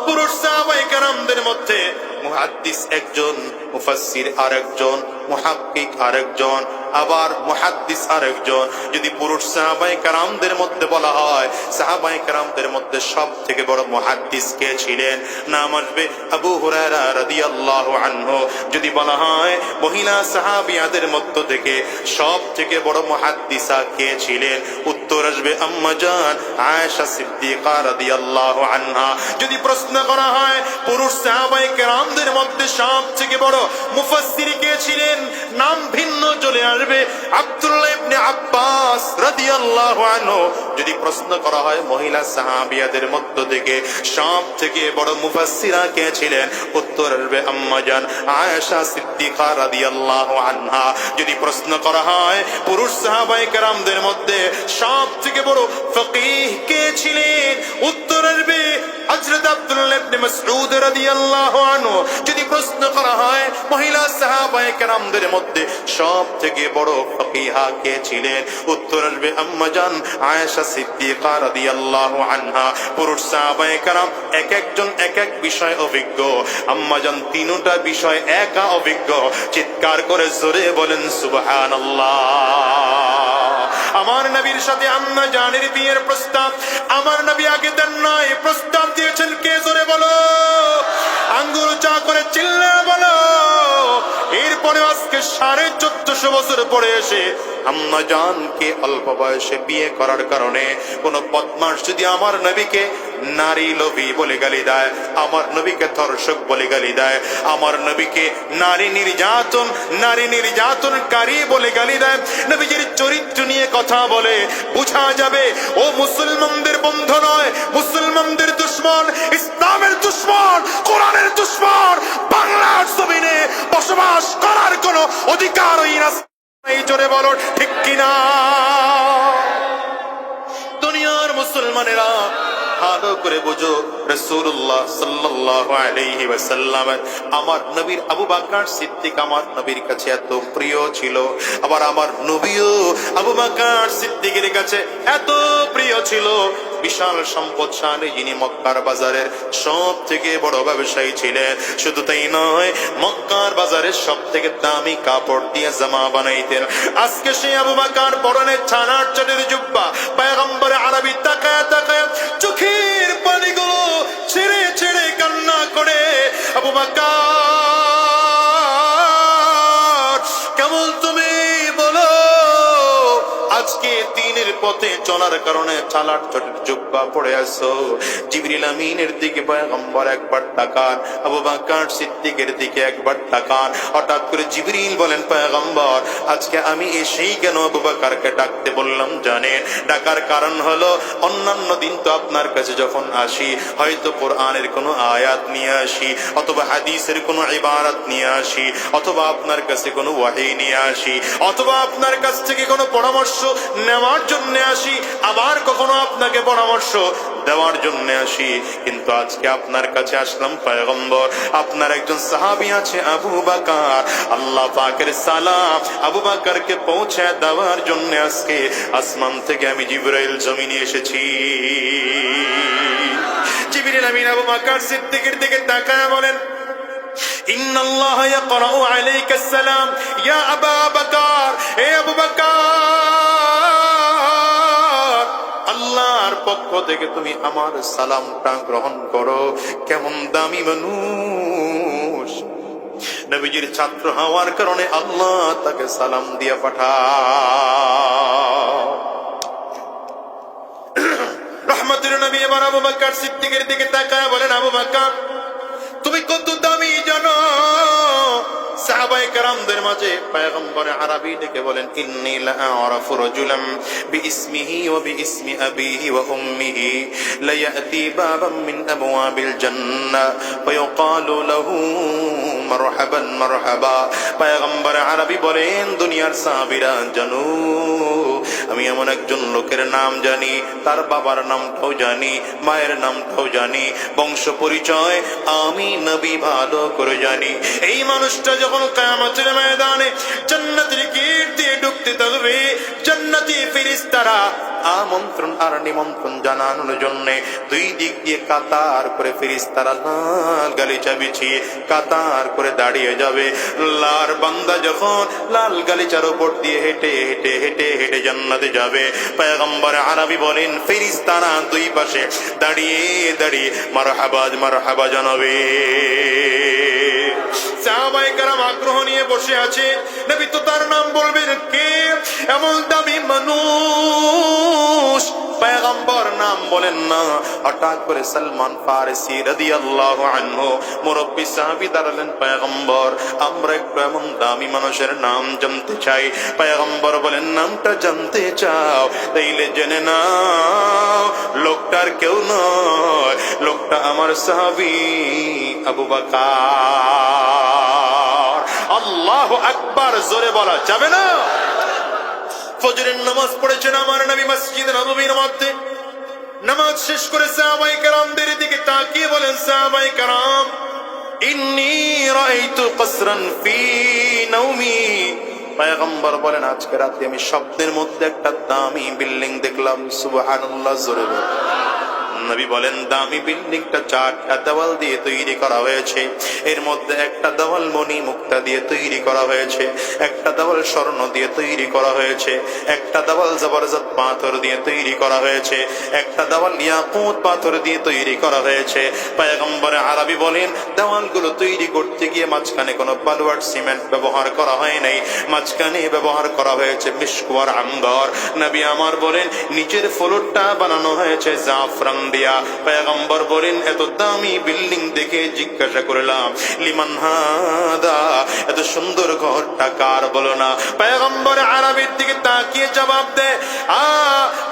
পুরুষ সাহাবায়ে কেরামদের মধ্যে মুহাদ্দিস একজন, মুফাসসির আরেকজন, মুহাক্কিক আরেকজন, আবার মুহাদ্দিস আরেকজন। যদি পুরুষ সাহাবায়ে কেরামদের মধ্যে বলা হয়, সাহাবায়ে কেরামদের মধ্যে সবথেকে বড় মুহাদ্দিস কে ছিলেন? নাম আসবে আবু হুরায়রা রাদিয়াল্লাহু আনহু। যদি বলা হয় মহিলা সাহাবিয়াদের মধ্য থেকে সবথেকে বড় মুহাদ্দিসা কে ছিলেন? উত্তর আসবে আম্মা জান আয়েশা সিদ্দিকা রাদিয়াল্লাহু আনহা। যদি প্রশ্ন করা হয় পুরুষ সাহাবায়ে কেরামদের মধ্যে সবথেকে বড় মুফাসসির কে ছিলেন, নাম ভিন্ন চলে আসবে আব্দুল্লাহ ইবনে আব্বাস রাদিয়াল্লাহু আনহু। যদি প্রশ্ন করা হয় মহিলা সাহাবিয়াদের মধ্য থেকে সবথেকে বড় মুফাসসিরা কে ছিলেন, উত্তর আসবে আম্মা জান আয়েশা সিদ্দিকা রাদিয়াল্লাহু আনহা। যদি প্রশ্ন করা হয় পুরুষ সাহাবায়ে কেরামদের মধ্যে সবথেকে বড় ফকিহ কে ছিলেন, উত্তর আসবে হযরত আব্দুল্লাহ ইবনে মাসউদ রাদিয়াল্লাহু আনহু। যদি প্রশ্ন করা হয় মহিলা সাহাবায়ে কেরামদের মধ্যে সবথেকে বড় ফকিহা কে ছিলেন, উত্তর আসবে আম্মা জান আয়েশা সিদ্দিকা রাদিয়াল্লাহু আনহা। পুরুষ সাহাবায়ে কেরাম এক একজন এক এক বিষয় অভিজ্ঞ, আম্মা জান তিনটা বিষয় একা অভিজ্ঞ। চিৎকার করে জোরে বলেন সুবহানাল্লাহ। আমার নবীর সাথে আম্মা জানের বিয়ের প্রস্তাব আমার নবী আগে দেন নাই, প্রস্তাব দিয়েছেন কে? জোরে বলো, আঙ্গুল চা করে চিল্লায়ে বলো। এরপরে আজকে 1450 বছর পরে এসে আম্মা জানকে অল্প বয়সে বিয়ে করার কারণে কোন বদমাশ যদি আমার নবীকে নারী লোভী বলে গালি দেয়, আমার নবীকে ধর্ষক বলে গালি দেয়, আমার নবীকে নারী নির্যাতনকারী বলে গালি দেয়, নবীজির চরিত্র নিয়ে কথা বলে, বোঝা যাবে ও মুসলমানদের বন্ধু নয়, মুসলমানদের দুশমন, ইসলামের দুশমন, কোরআনের দুশমন। বাংলার জমিনে বসবাস করার কোনো অধিকারই না। এই জোরে বলো ঠিক কিনা? দুনিয়ার মুসলমানেরা ভালো করে বুঝো, রাসূলুল্লাহ সাল্লাল্লাহু আলাইহি ওয়াসাল্লাম আমার নবীর আবু বকর সিদ্দিক আমার নবীর কাছে এত প্রিয় ছিল, আবার আমার নবীও আবু বকর সিদ্দিকের কাছে এত প্রিয় ছিল। বিশাল সম্পদশালী, যিনি মক্কার বাজারের সবথেকে বড় ব্যবসায়ী ছিলেন। শুধু তাই নয়, মক্কার বাজারের সবথেকে দামি কাপড় দিয়ে জামা বানাইতেন। আজকে সেই আবু বকর পরনে ছানার চটের জুব্বা, পয়গম্বর আরবি তাকায় তাকায় চোখের পানিগুলো ছেড়ে ছেড়ে কান্না করে, আবু বকর কেমন তুমি বলো, আজকে দ্বীনের পথে চলার কারণে ছানার চটের জুব্বা পড়ে আসো। জিবরিল আমিনের দিকে পয়গম্বর একবার তাকান, আবু বকর সিদ্দিকের দিকে একবার তাকান। হঠাৎ করে জিবরিল বলেন, পয়গম্বর আজকে আমি এসেই কেন আবু বকরকে ডাকতে বললাম জানেন? ডাকার কারণ হলো, অন্যান্য দিন তো আপনার কাছে যখন আসি হয়তো কোরআনের কোনো আয়াত নিয়ে আসি, অথবা হাদিসের কোনো ইবারত নিয়ে আসি, অথবা আপনার কাছে কোনো ওয়াহী নিয়ে আসি, অথবা আপনার কাছ থেকে কোনো পরামর্শ নেওয়ার জন্য আসি, আবার কখনো আপনাকে পরামর্শ দেওয়ার জন্য আসি, কিন্তু আজকে আপনার কাছে আসলাম পয়গম্বর। আপনার একজন সাহাবী আছে আবু বকর, আল্লাহ পাকের সালাম আবু বকরকে পৌঁছে দেওয়ার জন্য আজকে আসমান থেকে আমি জিবরাইল জমিনে এসেছি। জিবরিল আমিন আবু বকর সিদ্দিকের দিকে তাকায় বলেন, ইন্নাল্লাহ ইয়াকরাউ আলাইকা সালাম ইয়া আবু বকর, হে আবু বকর, আল্লাহর পক্ষ থেকে তুমি আমার সালামটা গ্রহণ করো। কেমন দামি মানুষ, নবীজির ছাত্র হওয়ার কারণে আল্লাহ তাকে সালাম দিয়ে পাঠায়। রহমতুল নবী এবার আবু বকর সিদ্দিকের দিকে তাকায় বলেন, আবু বকর তুমি কত দামি জানো? সাহাবায়ে কেরামদের মাঝে পয়গম্বর আরবি ডেকে বলেন, ইন্নী লা আ'রাফু রাজুলাম বিইসমিহি ওয়া বিইসমি আবিহি ওয়া উম্মিহি লা ইয়াতি বাবাম মিন আবওয়াবিল জান্নাহ ওয়া ইউকালু লাহু মারহাবান মারহাবা। পয়গম্বর আরবি বলেন, দুনিয়ার সাহাবীরা জানো, আমি এমন একজন লোকের নাম জানি, তার বাবার নামটাও জানি, মায়ের নামটাও জানি, বংশ পরিচয় আমি নবী ভালো করে জানি। এই মানুষটা যখন কিয়ামতের ময়দানে জান্নাতের গেট দিয়ে ঢুকতে থাকবে, জান্নাতি ফেরেশতারা আমন্ত্রণ আর নিমন্ত্রণ জানানোর জন্য দুই দিক দিয়ে কাতার করে ফেরেশতারা লাল গালিচা বিছিয়ে কাতার করে দাঁড়িয়ে যাবে। লাল বান্দা যখন লাল গালিচার উপর দিয়ে হেঁটে হেঁটে হেঁটে হেঁটে জান্নাতে যাবে, পয়গম্বর আরবি বলেন ফেরেশতারা দুই পাশে দাঁড়িয়ে দাঁড়িয়ে মারহাবা মারহাবা জানাবে। সাহাবায়ে কেরাম আগ্রহ নিয়ে বসে আছে, নবী তো তার নাম বলবেন, কে এমন দামি মানুষ? পয়গম্বর নাম বলেন না, হঠাৎ করে সালমান ফারসি রাদিয়াল্লাহু আনহু মুরব্বী সাহাবী দাঁড়ালেন, পয়গম্বর আমরা একটু এমন দামি মানুষের নাম জানতে চাই। পয়গম্বর বলেন, নামটা জানতে চাও? তাইলে জেনে নাও, লোকটার কেউ নয়, লোকটা আমার সাহাবী আবু বকর। আল্লাহু আকবার, জোরে বলা যাবে না? ফজরের নামাজ পড়েছেন আমার নবী মসজিদ নববীর মধ্যে। নামাজ শেষ করে সাহাবায়ে কেরামদের দিকে তাকিয়ে বলেন, সাহাবায়ে কেরাম ইন্নী রাআইতু কসরান ফি নাওমি। পয়গম্বর বলেন, আজকে রাতে আমি স্বপ্নের মধ্যে একটা দামি বিল্ডিং দেখলাম। সুবহানাল্লাহ, জোরে বলেন। নবী বলেন, দামি বিল্ডিংটা 4টা দেওয়াল দিয়ে তৈরি করা হয়েছে। এর মধ্যে একটা দেওয়াল মণি মুক্তা দিয়ে তৈরি করা হয়েছে, একটা দেওয়াল স্বর্ণ দিয়ে তৈরি করা হয়েছে, একটা দেওয়াল জবরদস্ত পাথর দিয়ে তৈরি করা হয়েছে, একটা দেওয়াল ইয়াকুত পাথর দিয়ে তৈরি করা হয়েছে। পয়গম্বর আরবি বলেন, দেওয়ালগুলো তৈরি করতে গিয়ে মাঝখানে কোনো বালুয়ার সিমেন্ট ব্যবহার করা হয় নাই, মাঝখানে ব্যবহার করা হয়েছে মিশক আর আম্বর। নবী আমার বলেন, নিচের ফ্লোরটা বানানো হয়েছে জাফরান দিয়া। পয়গম্বর বলেন, এত দামি বিল্ডিং দেখে জিজ্ঞাসা করলাম, লিমান হাদা, এত সুন্দর ঘরটা কার বলো না? পয়গম্বর আরবির দিকে তাকিয়ে জবাব দেয়,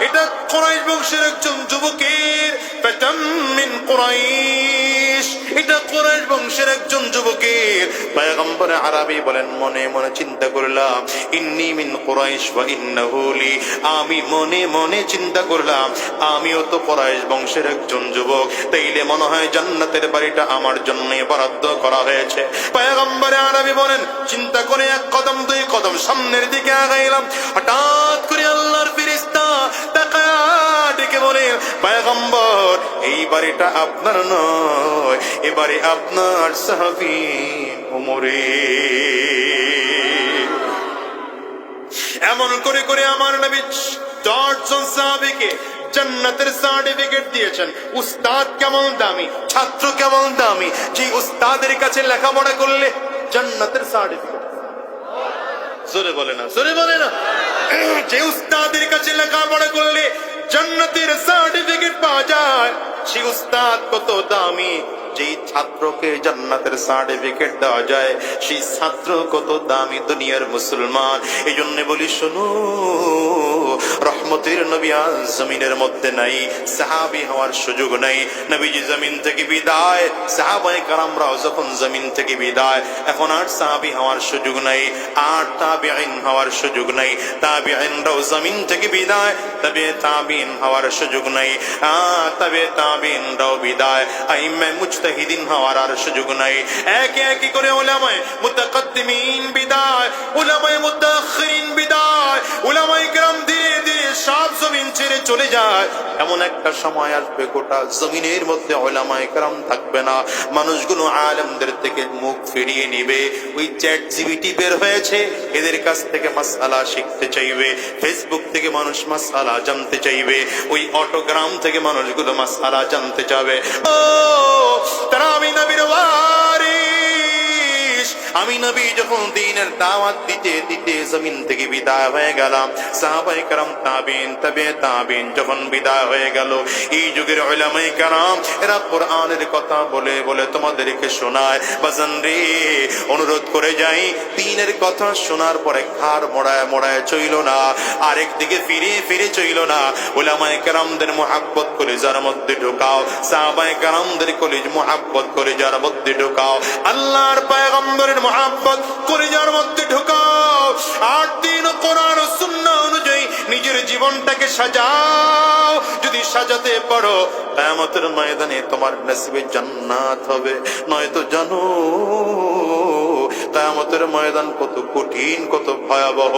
এটা কুরাইশ বংশের একজন যুবকের, ফাতাম মিন কুরাইশ, এটা কুরাইশ বংশের একজন যুবকের। পয়গম্বর আরবি বলেন, মনে মনে চিন্তা করলাম, ইন্নী মিন কুরাইশ ওয়া ইন্নাহু লি, আমি মনে মনে চিন্তা করলাম আমিও তো কুরাইশ বংশের একজন যুবক, তাইলে মনে হয় জান্নাতের বাড়িটা আমার জন্য বরাদ্দ করা হয়েছে। পয়গম্বর আরবি বলেন, চিন্তা করে এক কদম দুই কদম সামনের দিকে আগাইলাম, হঠাৎ করে আল্লাহর ফেরেশতা তাকায়া ডেকে বলেন, পয়গম্বর এই বাড়িটা আপনার নয়, এ বাড়ি আপনার সাহাবী ওমরের। এমন করে করে আমার নবী 10 জন সাহাবীকে জান্নাতের সার্টিফিকেট দিয়েছেন। উস্তাদ কেমন দামি, ছাত্র কেমন দামি, যে উস্তাদের কাছে লেখাপড়া করলে জান্নাতের সার্টিফিকেট, জোরে বলে না, জোরে বলে না, যে উস্তাদের কাছে লেখাপড়া করলে জান্নাতের সার্টিফিকেট পাওয়া যায়, সেই উস্তাদ কত দামি, যেই ছাত্রকে জান্নাতের সার্টিফিকেট দেওয়া যায় সেই ছাত্র কত দামি দুনিয়ার মুসলমান। এই জন্য বলি শোনো, রহমতের নবী আজ জমিনের মধ্যে নাই, সাহাবী হওয়ার সুযোগ নাই। নবীজি জমিন থেকে বিদায়, সাহাবায়ে কেরামরাও যখন জমিন থেকে বিদায়, এখন আর সাহাবী হওয়ার সুযোগ নাই, আর তাবিঈন হওয়ার সুযোগ নাই। তাবিঈনরাও জমিন থেকে বিদায়, তবে তাবিঈন হওয়ার সুযোগ নাই। তবে তাবিঈনরাও বিদায়, আইম্মে মুজতাহিদিন হওয়ার আর সুযোগ নাই। একে একে করে উলামায়ে মুতাকাদ্দিমিন বিদায়, উলামায়ে মুতাআখিরিন বিদায়, উলামায়ে কেরাম ধীরে ধীরে সব জমিন ছেড়ে চলে যায়। এমন একটা সময় আসবে গোটা জমিনের মধ্যে উলামায়ে কেরাম থাকবে না। মানুষগুলো আলেমদের থেকে মুখ ফিরিয়ে নিবে। ওই চ্যাট জিপিটি বের হয়েছে, এদের কাছ থেকে মাসআলা শিখতে চাইবে। ফেসবুক থেকে মানুষ মাসআলা জানতে চাইবে। ওই অটোগ্রাম থেকে মানুষগুলো মাসআলা জানতে চাবে। ও তারা আমি নবীর ওয়ারিস। আমি নবী যখন দ্বীনের দাওয়াত দিতে দিতে জমিন থেকে বিদায় হয়ে গেলাম, সাহাবায়ে কেরাম তাবিঈন তবে তাবিঈন যখন বিদায় হয়ে গেল, এই যুগের উলামায়ে কেরাম এরা কোরআনের কথা বলে বলে তোমাদেরকে শোনায়। বাজান রে, অনুরোধ করে যাই, দ্বীনের কথা শোনার পরে ঘাড় মোড়ায় মোড়ায় চইল না, আরেক দিকে ফিরে ফিরে চইল না। উলামায়ে কেরামদের মুহাব্বত করে যার মধ্যে ঢোকাও, সাহাবায়ে কেরামদের কলিজ মুহাব্বত করে যার মধ্যে ঢোকাও, আল্লাহর পয়গম্বরের মুহাব্বত করে যার মধ্যে ঢোকাও। আর দিন কোরআন ও সুন্নাহ অনুযায়ী নিজের জীবনটাকে সাজাও। যদি সাজাতে পারো, কিয়ামতের ময়দানে তোমার নসিবে জান্নাত হবে। নয়তো জানো কিয়ামতের ময়দান কত কঠিন, কত ভয়াবহ।